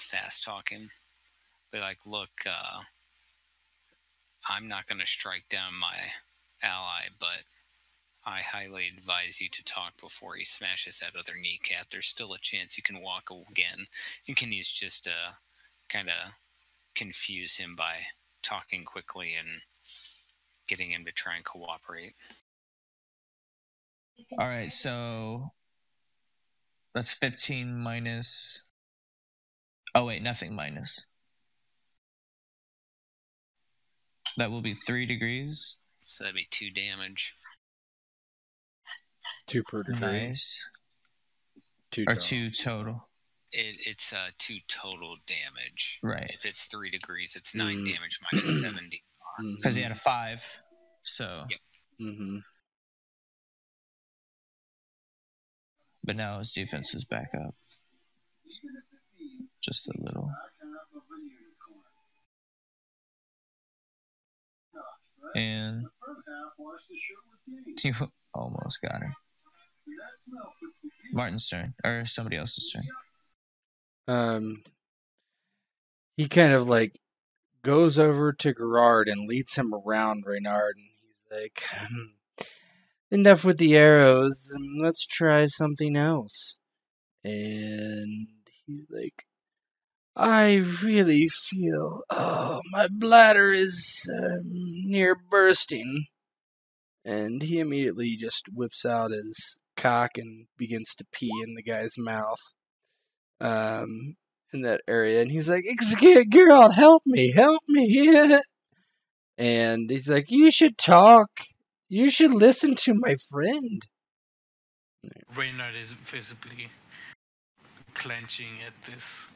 fast talk him. Be like, look, I'm not going to strike down my ally, but I highly advise you to talk before he smashes that other kneecap. There's still a chance you can walk again. And can use just kind of confuse him by talking quickly and getting him to try and cooperate. All right, so that's 15 minus. Oh wait, nothing minus. That will be 3 degrees. So that'd be 2 damage. 2 per degree. Nice. 2 or total. 2 total. It's 2 total damage. Right. If it's 3 degrees, it's 9 damage minus 70. Because he had a 5. So. Yep. Mm-hmm. But now his defense is back up. Just a little. And you almost got her. Martin's turn, or somebody else's turn. He kind of like goes over to Gerard and leads him around Reynard, and he's like, enough with the arrows, let's try something else. And he's like, I really feel, my bladder is near bursting. And he immediately just whips out his cock and begins to pee in the guy's mouth. In that area. And he's like, Geralt, help me. And he's like, you should talk. You should listen to my friend. Reynard is visibly clenching at this.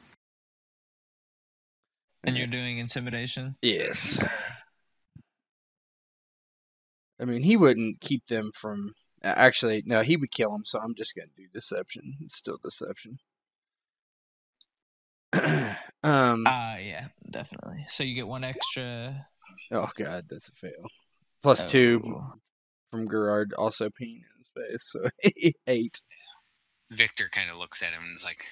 And you're doing intimidation? Yes. I mean, he wouldn't keep them from... Actually, no, he would kill him, so I'm just going to do deception. It's still deception. Yeah, definitely. So you get 1 extra... Oh, God, that's a fail. Plus 2 from Gerard, also peeing in his face, so 8. Victor kind of looks at him and is like,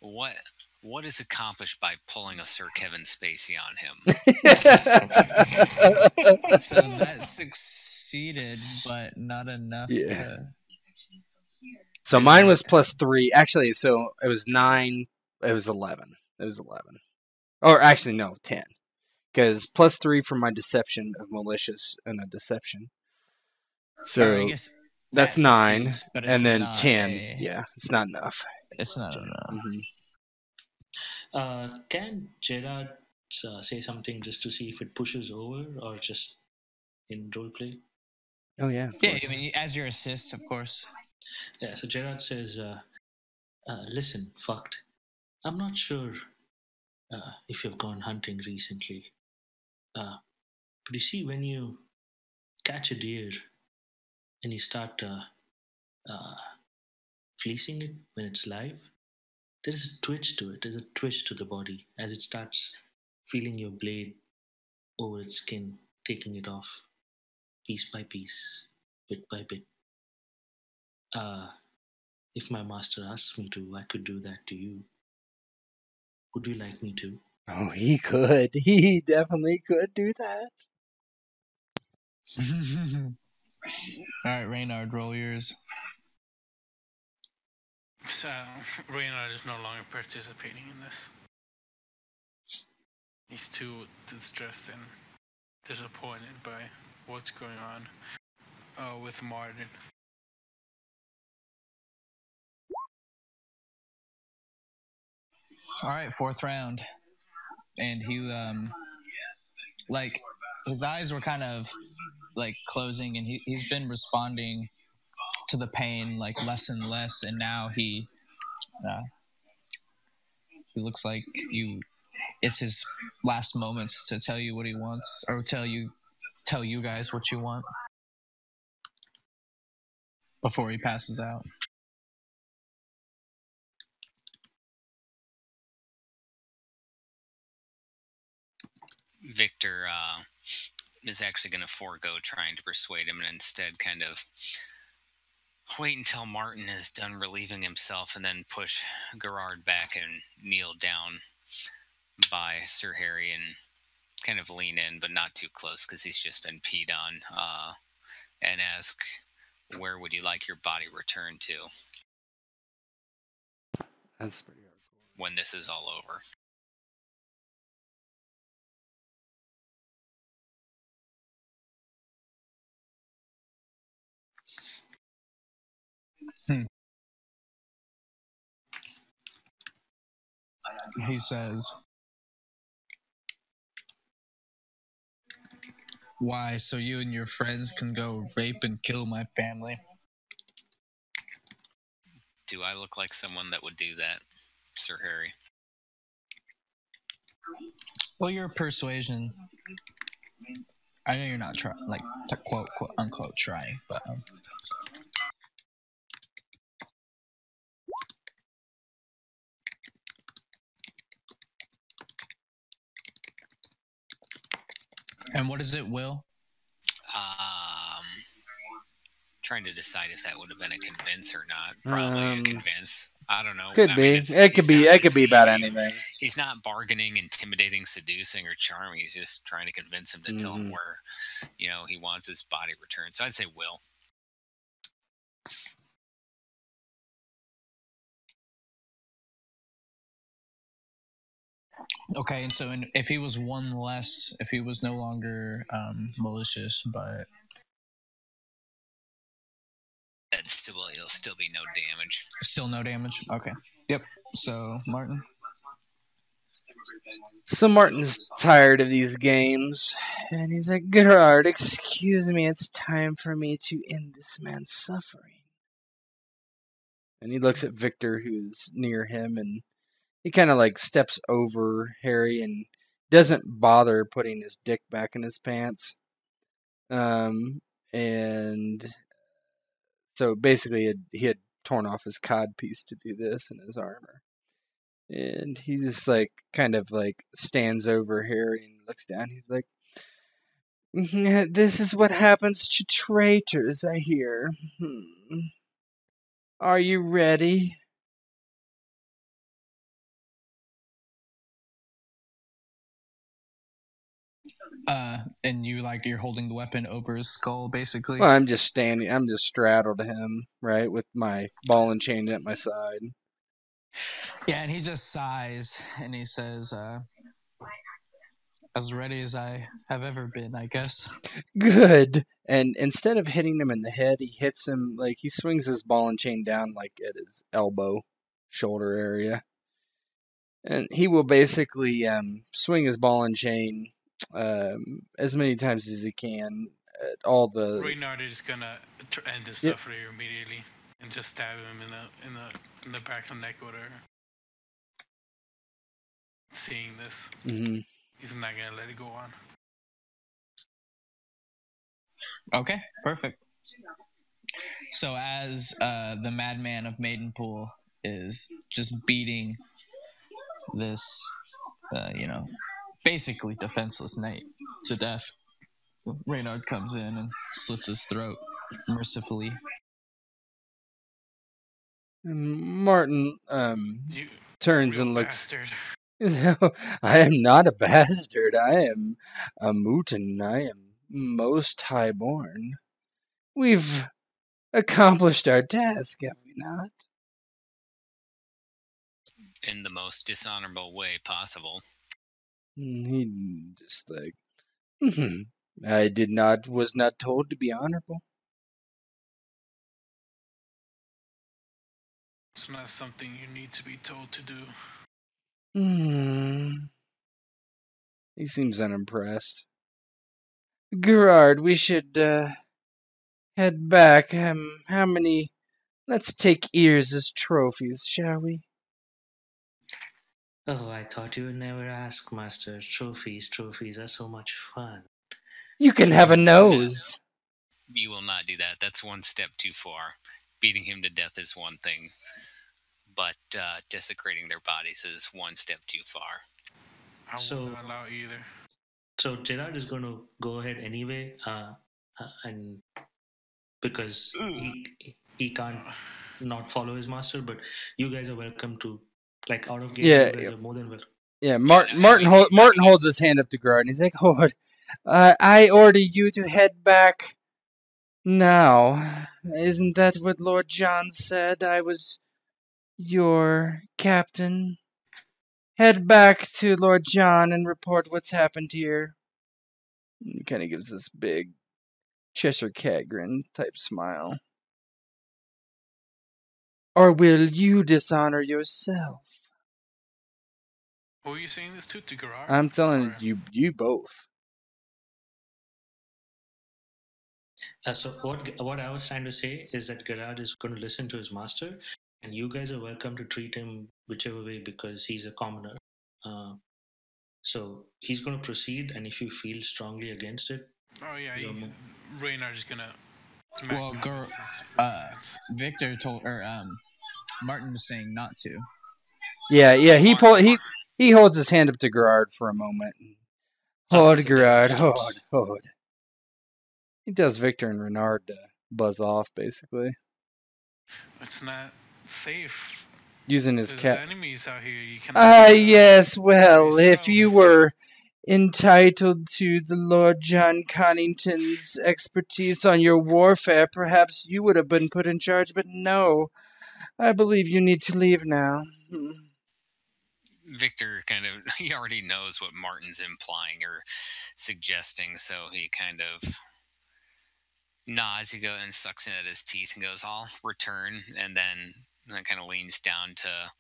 what is accomplished by pulling a Sir Kevin Spacey on him? So that succeeded, but not enough to... So mine was plus 3. Actually, so it was 9. It was 11. It was 11. Or actually, no, 10. Because plus 3 for my deception of malicious and a deception. So I guess that's 9. But and then 10. Yeah, it's not enough. It's not enough. Mm-hmm. Can Gerard say something just to see if it pushes over, or just in roleplay? Oh, yeah. Yeah, I mean, as your assist, of course. Yeah, so Gerard says, listen, fucked. I'm not sure if you've gone hunting recently. But you see, when you catch a deer and you start fleecing it when it's live, there's a twitch to it. There's a twitch to the body as it starts feeling your blade over its skin, taking it off piece by piece, bit by bit. If my master asks me to, I could do that to you. Would you like me to? Oh, he could. He definitely could do that. All right, Reynard, roll yours. So Reynard is no longer participating in this. He's too distressed and disappointed by what's going on with Martin. All right, fourth round, and he like his eyes were kind of like closing, and he's been responding to the pain like less and less, and now he looks like it's his last moments to tell you what he wants, or tell you guys what you want before he passes out. Victor is actually going to forego trying to persuade him and instead kind of wait until Martin is done relieving himself and then push Gerard back and kneel down by Sir Harry and kind of lean in, but not too close because he's just been peed on, and ask, where would you like your body returned to? That's pretty hardcore. When this is all over. He says, "Why, so you and your friends can go rape and kill my family?" Do I look like someone that would do that, Sir Harry? Well, your persuasion. I know you're not trying, like, to quote unquote trying, but and what is it, Will? Trying to decide if that would have been a convince or not. Probably a convince. I don't know. Could be. It could be about anything. He's not bargaining, intimidating, seducing, or charming. He's just trying to convince him to tell him where, he wants his body returned. So I'd say Will. Okay, and so if he was one less, if he was no longer malicious, but it'll still be no damage. Still no damage? Okay. Yep. So, Martin? So Martin's tired of these games, and he's like, Gerard, excuse me, it's time for me to end this man's suffering. And he looks at Victor, who's near him, and he kind of like steps over Harry and doesn't bother putting his dick back in his pants. And so basically he had torn off his cod piece to do this in his armor. And he just like kind of like stands over Harry and looks down. He's like, this is what happens to traitors, I hear. Are you ready? And you're holding the weapon over his skull, basically? Well, I'm just straddled him, right, with my ball and chain at my side. Yeah, and he just sighs, and he says, as ready as I have ever been, I guess. Good. And instead of hitting him in the head, he hits him, like, he swings his ball and chain down, like, at his elbow, shoulder area. And he will basically swing his ball and chain as many times as he can at all the... Reynard is gonna end his suffering immediately and just stab him in the back of the neck or whatever. Seeing this, he's not gonna let it go on. Okay, perfect. So as the madman of Maidenpool is just beating this, basically defenseless knight to death, Reynard comes in and slits his throat mercifully. Martin You turns real and looks. bastard. I am not a bastard. I am a mutant. I am most highborn. We've accomplished our task, have we not? In the most dishonorable way possible. He just like, I was not told to be honorable. It's not something you need to be told to do. He seems unimpressed. Gerard, we should head back. How many? Let's take ears as trophies, shall we? Oh, I thought you would never ask, Master. Trophies are so much fun. You can have a nose. You will not do that. That's one step too far. Beating him to death is one thing, but desecrating their bodies is one step too far. I won't allow either. So Gerard is going to go ahead anyway, and because he can't not follow his master, but you guys are welcome to, like, out of game. You guys are more than welcome. Yeah, Martin holds his hand up to Gerard, and he's like, "Hold, I order you to head back now. Isn't that what Lord John said? I was your captain. Head back to Lord John and report what's happened here." He kind of gives this big Cheshire Cat grin type smile. Or will you dishonor yourself? Who are you saying this to Gerard? I'm telling you both. So what I was trying to say is that Gerard is going to listen to his master, and you guys are welcome to treat him whichever way because he's a commoner. So he's going to proceed, and if you feel strongly against it, Reynard's gonna. Well, Victor told, or Martin was saying not to. Yeah. He holds his hand up to Gerard for a moment. Hold, Gerard, hold. He tells Victor and Renard to buzz off, basically. It's not safe. Using his cat. Enemies out here. You yes. Well, if you were entitled to the Lord Jon Connington's expertise on your warfare, perhaps you would have been put in charge. But no, I believe you need to leave now. Victor he already knows what Martin's implying or suggesting, so he kind of nods. He goes and sucks in at his teeth and goes, "I'll return," and then kind of leans down to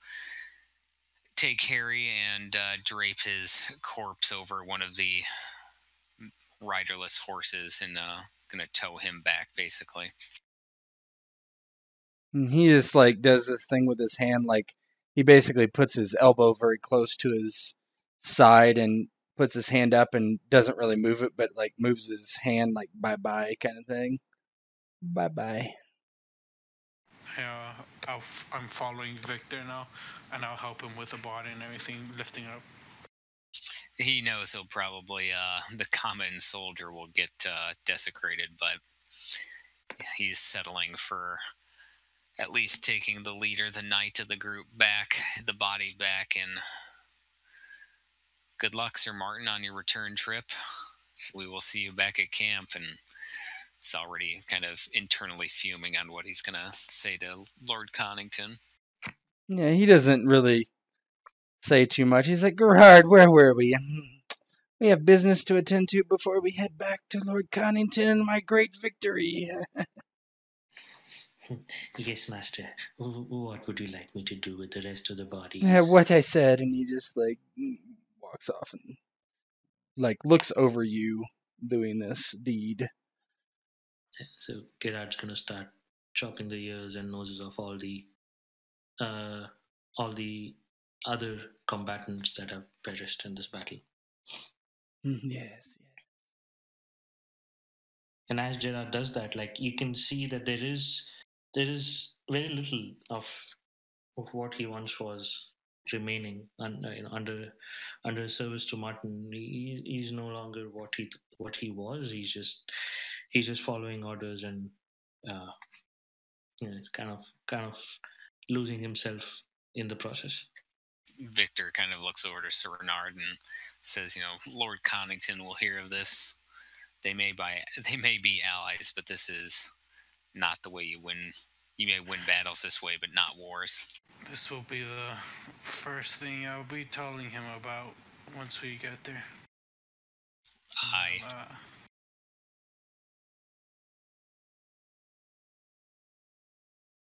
take Harry and drape his corpse over one of the riderless horses and gonna tow him back, basically. He just does this thing with his hand, he basically puts his elbow very close to his side and puts his hand up and doesn't really move it, but moves his hand bye-bye kind of thing. Bye-bye. Yeah, I'm following Victor now, and I'll help him with the body and everything, lifting up. He knows he'll probably, the common soldier will get desecrated, but he's settling for at least taking the leader, the knight of the group, back, the body back, and good luck, Sir Martin, on your return trip. We will see you back at camp, and it's already kind of internally fuming on what he's going to say to Lord Connington. Yeah, he doesn't really say too much. He's like, Gerard, where were we? We have business to attend to before we head back to Lord Connington and my great victory. Yes, Master. What would you like me to do with the rest of the bodies? What I said, and he just walks off and looks over you doing this deed. So Gerard's gonna start chopping the ears and noses of all the other combatants that have perished in this battle. Yes. And as Gerard does that, you can see that there is very little of what he once was remaining under service to Martin. He's no longer what he was. He's just following orders and it's kind of losing himself in the process. Victor kind of looks over to Sir Bernard and says, Lord Connington will hear of this. They may be allies, but this is not the way you win. You may win battles this way, but not wars. This will be the first thing I'll be telling him about once we get there. Aye.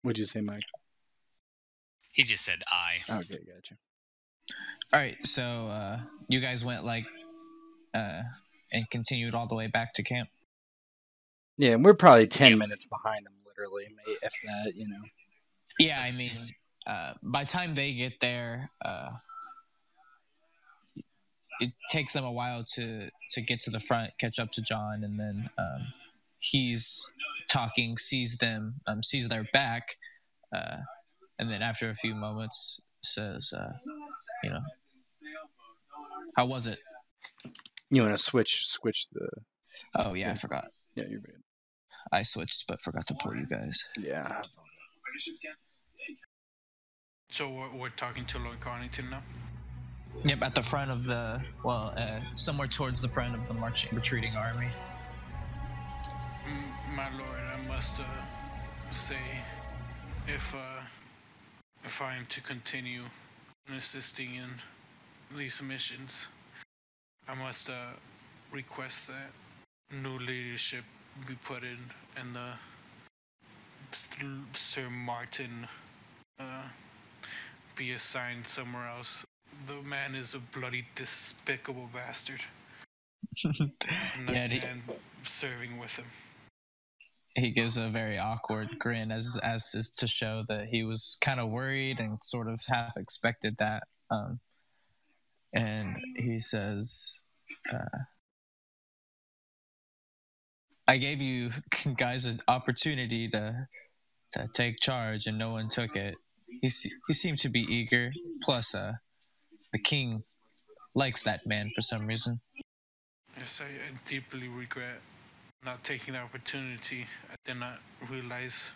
What'd you say, Mike? He just said aye. Okay, gotcha. All right, so you guys went and continued all the way back to camp? Yeah, we're probably 10 minutes behind them, literally, if that, Yeah, I mean, by the time they get there, it takes them a while to get to the front, catch up to Jon, and then he's talking, sees their back, and then after a few moments says, how was it? You want to switch the... Oh, yeah, I forgot. Yeah, you're right. I switched, but forgot to pull you guys. Yeah. So we're talking to Lord Connington now? Yep, at the front of somewhere towards the front of the retreating army. My lord, I must say, if I am to continue in assisting in these missions, I must request that new leadership be put in, and Sir Martin be assigned somewhere else. The man is a bloody despicable bastard. I'm not serving with him. He gives a very awkward grin as to show that he was kind of worried and sort of half expected that. And he says, I gave you guys an opportunity to take charge, and no one took it. He seemed to be eager. Plus, the king likes that man for some reason. Yes, I deeply regret not taking the opportunity. I did not realize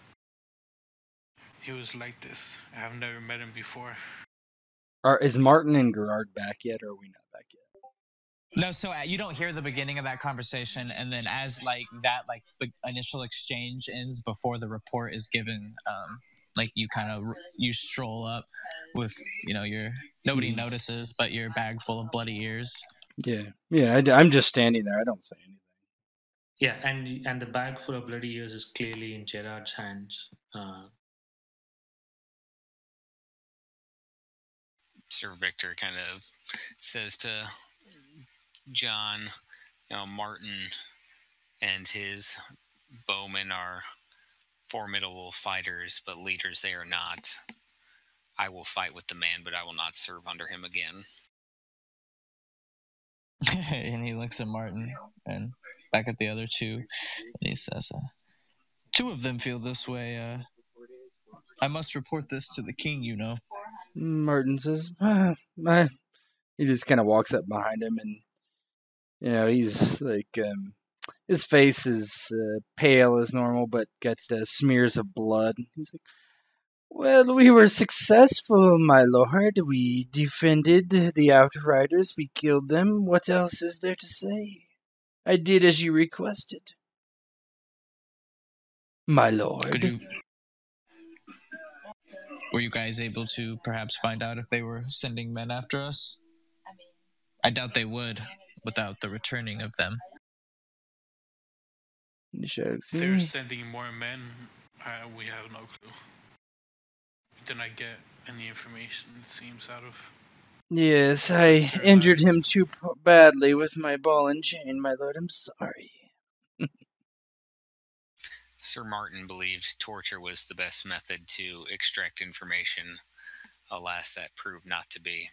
he was like this. I have never met him before. Is Martin and Gerard back yet, or are we not back yet? No, so you don't hear the beginning of that conversation, and then as the initial exchange ends before the report is given, you stroll up with your nobody notices, but your bag full of bloody ears. Yeah, I'm just standing there. I don't say anything. Yeah, and the bag full of bloody ears is clearly in Gerard's hands. Sir Victor kind of says to Jon, Martin and his bowmen are formidable fighters, but leaders they are not. I will fight with the man, but I will not serve under him again. And he looks at Martin and back at the other two, and he says, two of them feel this way. I must report this to the king, Martin says, he just kind of walks up behind him, and he's like, his face is pale as normal, but got smears of blood. He's like, well, we were successful, my lord. We defended the Outriders. We killed them. What else is there to say? I did as you requested, my lord. Were you guys able to perhaps find out if they were sending men after us? I doubt they would without the returning of them. They're sending more men. We have no clue. Did I get any information, it seems, out of... Yes, I injured him too badly with my ball and chain, my lord. I'm sorry. Sir Martin believed torture was the best method to extract information. Alas, that proved not to be.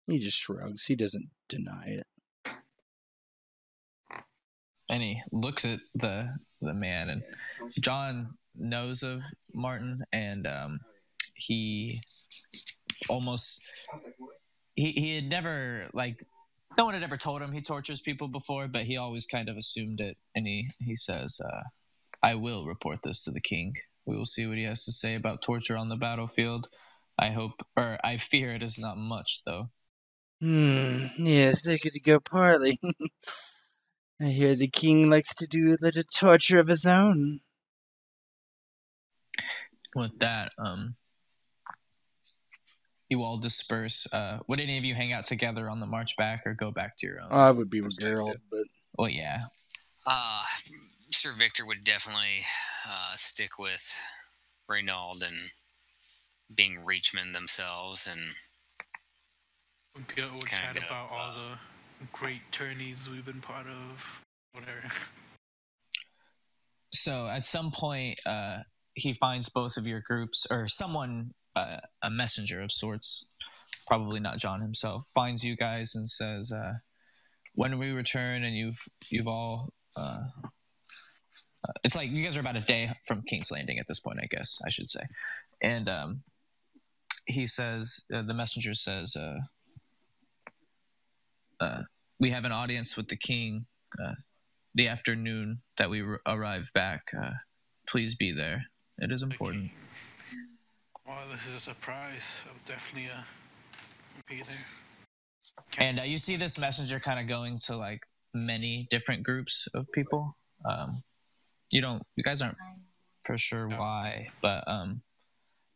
He just shrugs. He doesn't deny it. And he looks at the man, and Jon knows of Martin, and he had never, no one had ever told him he tortures people before, but he always kind of assumed it, and he says, I will report this to the king. We will see what he has to say about torture on the battlefield. I fear it is not much, though. Yes, they could go partly. I hear the king likes to do a little torture of his own. With that, you all disperse. Would any of you hang out together on the march back or go back to your own? I would be with Gerald, but... Well, yeah. Sir Victor would definitely stick with Reynald and being Reachman themselves, and we'll chat about all the great tourneys we've been part of, whatever. So at some point, he finds both of your groups, or someone, a messenger of sorts, probably not Jon himself, finds you guys and says, when we return and you've all... it's like you guys are about a day from King's Landing at this point, I guess I should say. And he says, the messenger says, we have an audience with the king the afternoon that we arrive back. Please be there. It is important. Okay. Well, this is a surprise. I'll definitely be there. And you see this messenger kind of going to like many different groups of people. You guys aren't for sure why, but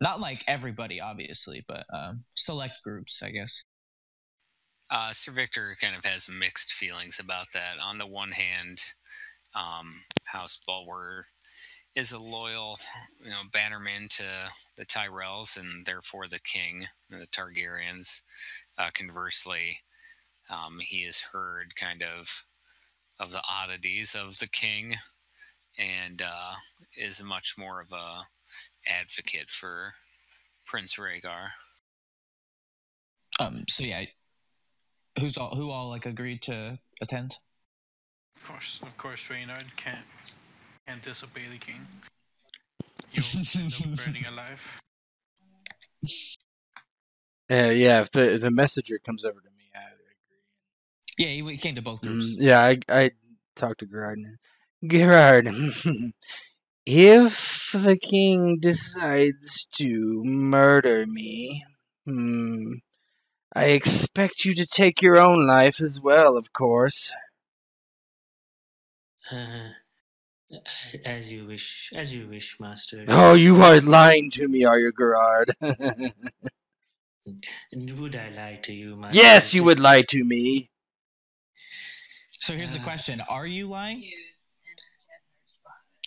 not like everybody, obviously, but select groups, I guess. Sir Victor kind of has mixed feelings about that. On the one hand, House Bulwer is a loyal, bannerman to the Tyrells and therefore the king, the Targaryens. Conversely, he has heard kind of the oddities of the king, and is much more of a advocate for Prince Rhaegar. So yeah, who all like agreed to attend? Of course, Reynard can't disobey the king. You'll end up burning alive. Yeah, if the messenger comes over to me, I would agree. Yeah, he came to both groups. Yeah, I talked to Gerard. Gerard, if the king decides to murder me, I expect you to take your own life as well, of course. As you wish, master. Oh, you are lying to me, are you, Gerard? Would I lie to you, master? Yes, you would lie to me. So here's the question: are you lying?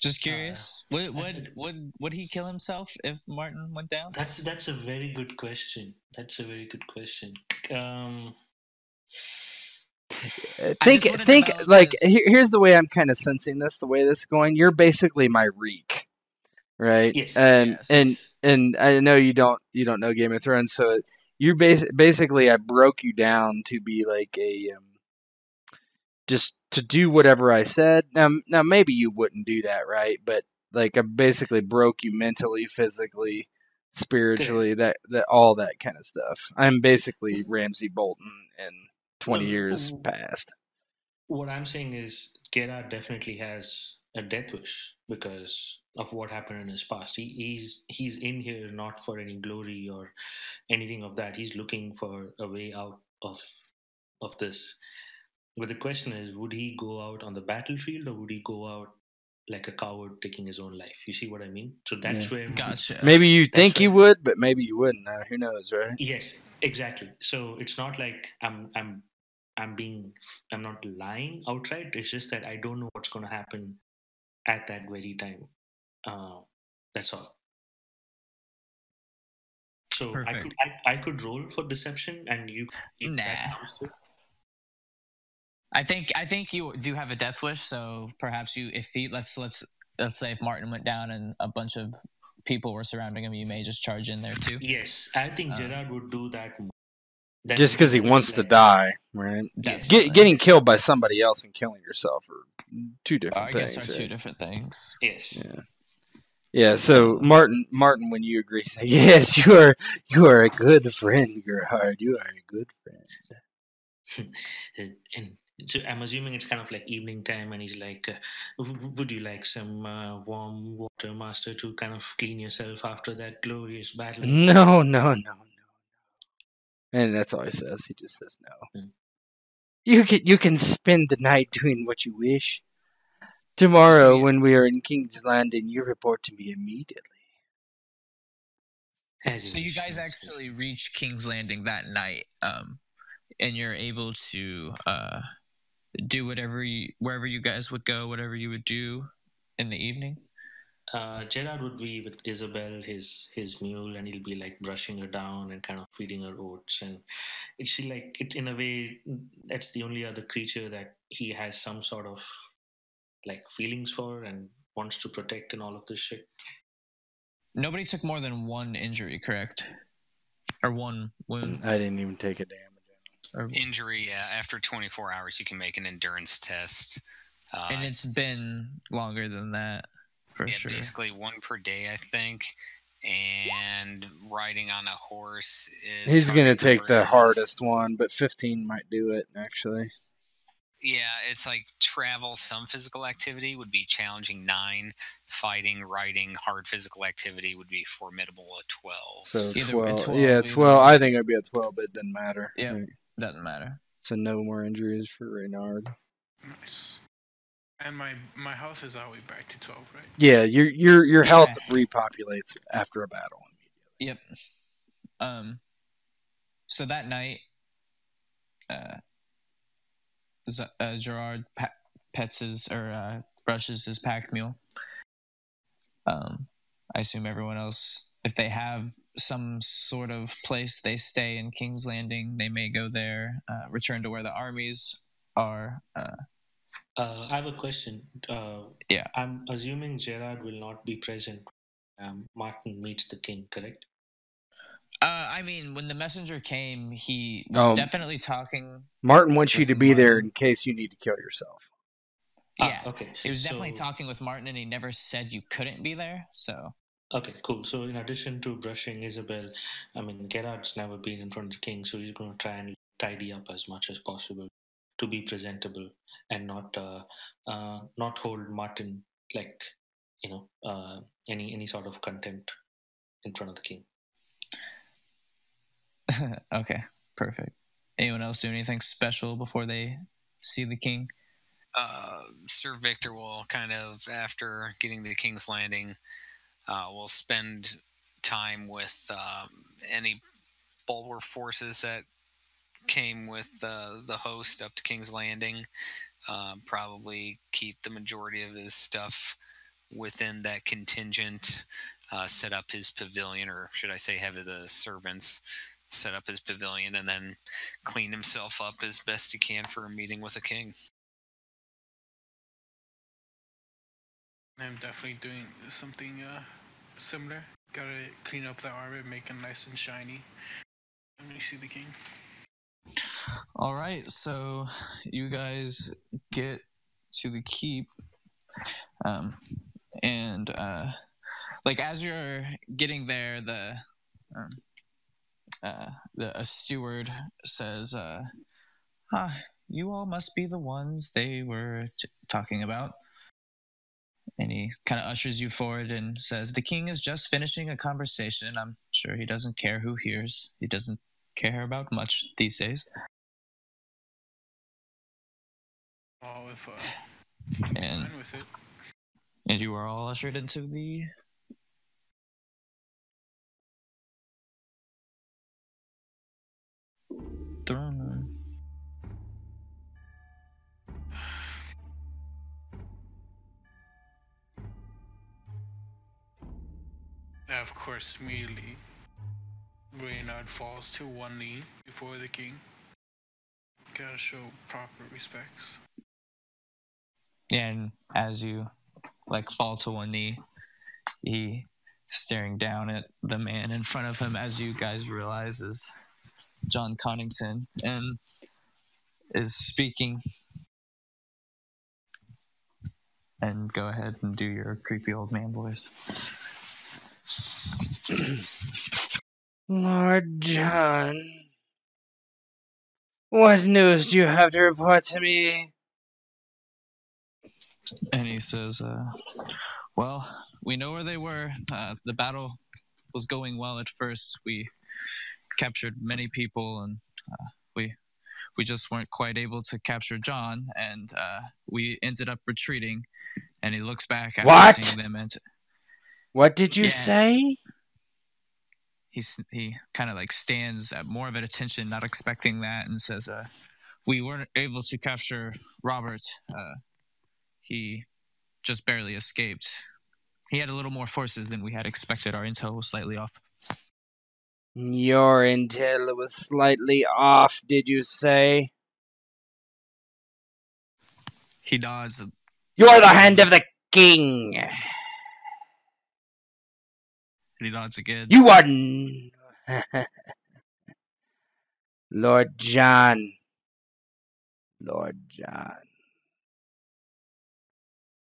Just curious. Would he kill himself if Martin went down? That's a very good question. Think like here's the way I'm kind of sensing this. The way this is going, you're basically my Reek, right? Yes. And I know you don't know Game of Thrones, so you're basically I broke you down to be like a just to do whatever I said. Now maybe you wouldn't do that, right? But like I basically broke you mentally, physically, spiritually, that all that kind of stuff. I'm basically Ramsay Bolton in 20 years past. What I'm saying is Gerard definitely has a death wish because of what happened in his past. He's in here not for any glory or anything of that. He's looking for a way out of this. But the question is, would he go out on the battlefield or would he go out like a coward taking his own life? You see what I mean? So that's where... Gotcha. Maybe you think you would, but maybe you wouldn't. Who knows, right? Yes, exactly. So it's not like I'm not lying outright. It's just that I don't know what's going to happen at that very time. That's all. So perfect. I could roll for deception, and you. Nah. I think you do have a death wish, so perhaps let's say if Martin went down and a bunch of people were surrounding him, you may just charge in there too. Yes, I think Gerard would do that more. Just because he wants to die, right? Yes. Getting killed by somebody else and killing yourself are two different things. I guess are two different things. Yes. Yeah. So Martin, when you agree, yes, you are a good friend, Gerhard. You are a good friend. So I'm assuming it's kind of like evening time, and he's like, "Would you like some warm water, Master, to kind of clean yourself after that glorious battle?" No. And that's all he says. He just says no. Hmm. You can spend the night doing what you wish. Tomorrow, when we are in King's Landing, you report to me immediately. So you guys actually reach King's Landing that night, and you're able to do wherever you guys would go, whatever you would do in the evening. Gerard would be with Isabel, his mule, and he'll be like brushing her down and kind of feeding her oats. And it's like, it's in a way, that's the only other creature that he has some sort of like feelings for and wants to protect and all of this shit. Nobody took more than one injury, correct? Or one wound? I didn't even take a damage. Injury, after 24 hours, you can make an endurance test. And it's been longer than that, for sure. Basically one per day, I think. And riding on a horse is... He's going to take the hardest one, but 15 might do it, actually. Yeah, it's like travel, some physical activity would be challenging 9. Fighting, riding, hard physical activity would be formidable at 12. So Either 12. Yeah, 12. I think I'd be at 12, but it doesn't matter. Yeah, doesn't matter. So no more injuries for Reynard. Nice. And my health is all the way back to 12, right? Yeah, your health repopulates after a battle immediately. Yep. So that night, Gerard brushes his pack mule. I assume everyone else, if they have some sort of place they stay in King's Landing, they may go there, return to where the armies are. I have a question. Yeah. I'm assuming Gerard will not be present when Martin meets the king, correct? I mean, when the messenger came, he was definitely talking. Martin wants you to be there in case you need to kill yourself. Yeah. Okay. He was definitely talking with Martin, and he never said you couldn't be there. So. Okay, cool. So in addition to brushing Isabel, I mean, Gerard's never been in front of the king, so he's going to try and tidy up as much as possible to be presentable and not hold Martin like, any sort of contempt in front of the king. Okay, perfect. Anyone else do anything special before they see the king? Sir Victor will kind of, after getting to King's Landing, will spend time with any Bulwer forces that came with the host up to King's Landing. Probably keep the majority of his stuff within that contingent. Set up his pavilion, or should I say have the servants set up his pavilion, and then clean himself up as best he can for a meeting with a king. I'm definitely doing something similar. Gotta clean up the armor, make it nice and shiny when we see the king. All right, so you guys get to the keep, and like as you're getting there, a steward says, "You all must be the ones they were talking about." And he kind of ushers you forward and says, "The king is just finishing a conversation. I'm sure he doesn't care who hears. He doesn't care about much these days." Oh, if he's fine with it. And you are all ushered into the throne room. Of course, immediately, Reynard falls to one knee before the king. Gotta show proper respects. And as you fall to one knee, he staring down at the man in front of him, as you guys realize is Jon Connington, and is speaking. And go ahead and do your creepy old man voice. Lord Jon, What news do you have to report to me? And he says, well, we know where they were. The battle was going well at first. We captured many people, and we just weren't quite able to capture Jon, and we ended up retreating. And he looks back after What? seeing them. And What did you say? He kind of like stands at more of an attention, not expecting that, and says, we weren't able to capture Robert. He just barely escaped. He had a little more forces than we had expected. Our intel was slightly off. Your intel was slightly off, did you say? He nods. You're the hand of the king. And he nods again. You are Lord Jon. Lord Jon.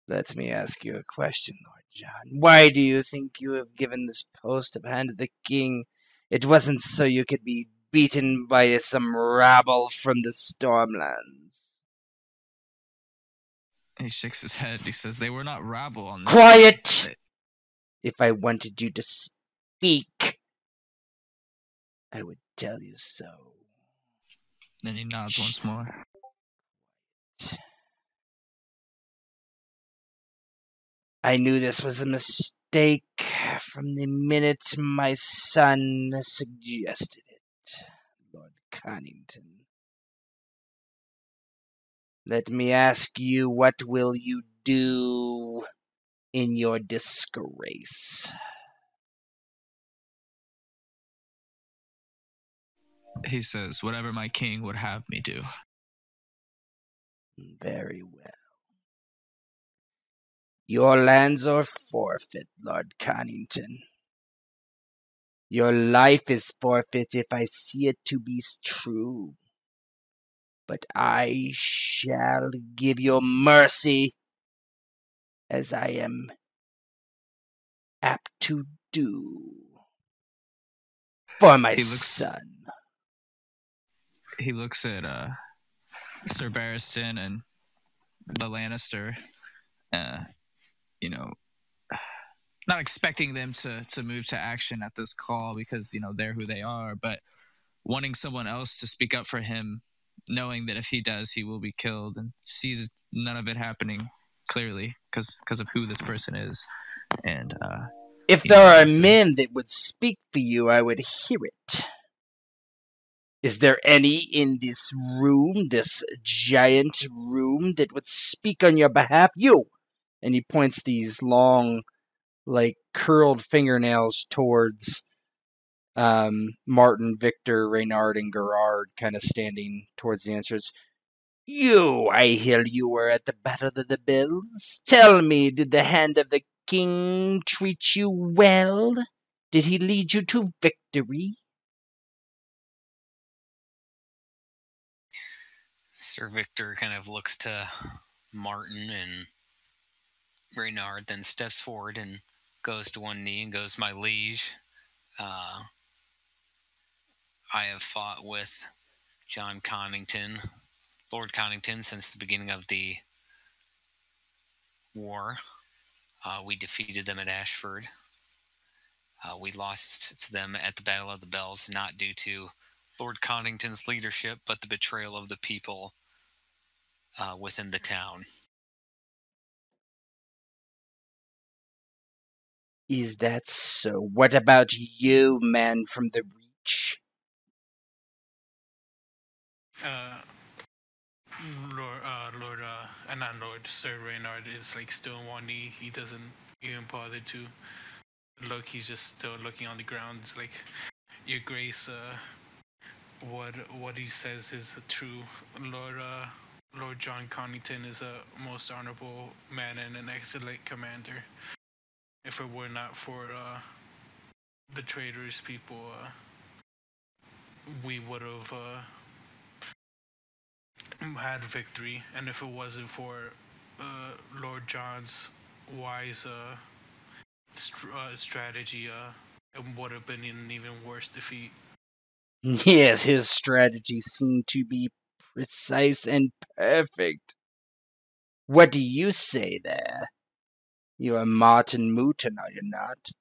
Let me ask you a question, Lord Jon. Why do you think you have given this post of hand of the king? It wasn't so you could be beaten by some rabble from the Stormlands. He shakes his head. He says, they were not rabble on this. Quiet! If I wanted you to speak, I would tell you so. Then he nods once more. I knew this was a mistake from the minute my son suggested it, Lord Connington. Let me ask you, what will you do in your disgrace? He says, whatever my king would have me do. Very well. Your lands are forfeit, Lord Connington. Your life is forfeit if I see it to be true. But I shall give you mercy, as I am apt to do for my son. He looks at Sir Barristan and the Lannister, not expecting them to move to action at this call because, they're who they are, but wanting someone else to speak up for him, knowing that if he does, he will be killed, and sees none of it happening clearly because of who this person is. And if there are men that would speak for you, I would hear it. Is there any in this room, this giant room, that would speak on your behalf? You! And he points these long, curled fingernails towards Martin, Victor, Reynard, and Gerard, kind of standing towards the entrance. You, I hear you were at the Battle of the Bells. Tell me, did the hand of the king treat you well? Did he lead you to victory? Sir Victor kind of looks to Martin and Reynard, then steps forward and goes to one knee and goes, my liege, I have fought with Jon Connington, Lord Connington, since the beginning of the war. We defeated them at Ashford. We lost to them at the Battle of the Bells, not due to Lord Connington's leadership, but the betrayal of the people within the town. Is that so? What about you, man from the Reach? Sir Reynard is still on one knee. He doesn't even bother to look. He's just still looking on the ground. It's like, Your Grace, what he says is true. Lord Jon Connington is a most honorable man and an excellent commander. If it were not for the traitorous people, we would have had victory. And if it wasn't for Lord Jon's wise strategy, it would have been an even worse defeat. Yes, his strategy seemed to be precise and perfect. What do you say there? You are Martin Mooton, are you not?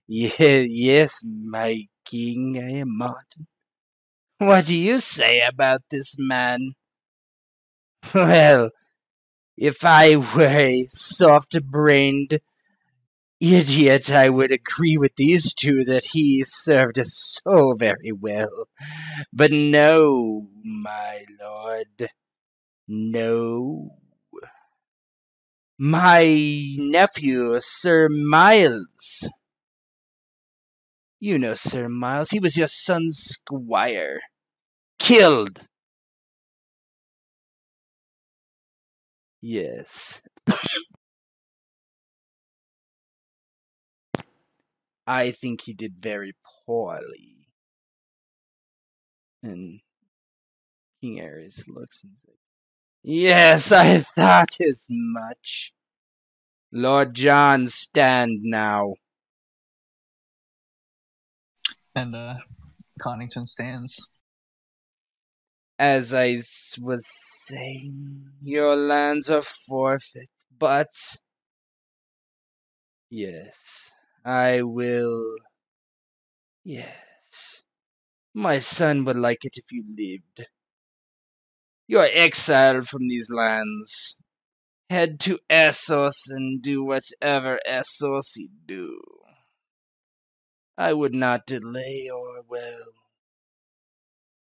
Yes, my king, I am Martin. What do you say about this man? Well, if I were a soft-brained idiot, I would agree with these two that he served us so very well. But no, my lord, no. My nephew, Sir Miles. You know Sir Miles, he was your son's squire. Killed. Yes. I think he did very poorly. And King Ares looks and says, yes, I thought as much. Lord John, stand now. And Connington stands. As I was saying, your lands are forfeit, but yes, I will. Yes, my son would like it if you lived. You are exiled from these lands. Head to Essos and do whatever Essosi do. I would not delay, or, well,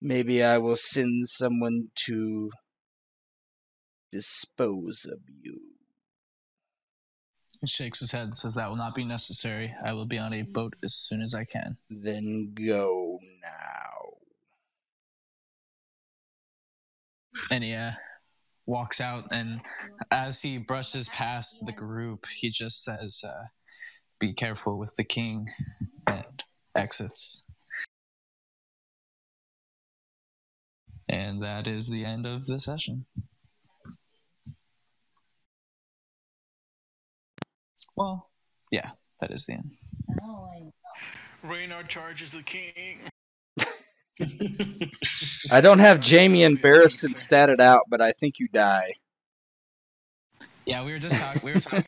maybe I will send someone to dispose of you. He shakes his head and says, that will not be necessary. I will be on a boat as soon as I can. Then go now. And he walks out, and as he brushes past the group, he just says, be careful with the king, and exits. And that is the end of the session. Well, yeah, that is the end. Reynard charges the king. I don't have Jamie and Barristan statted out, but I think you die. Yeah, we were talking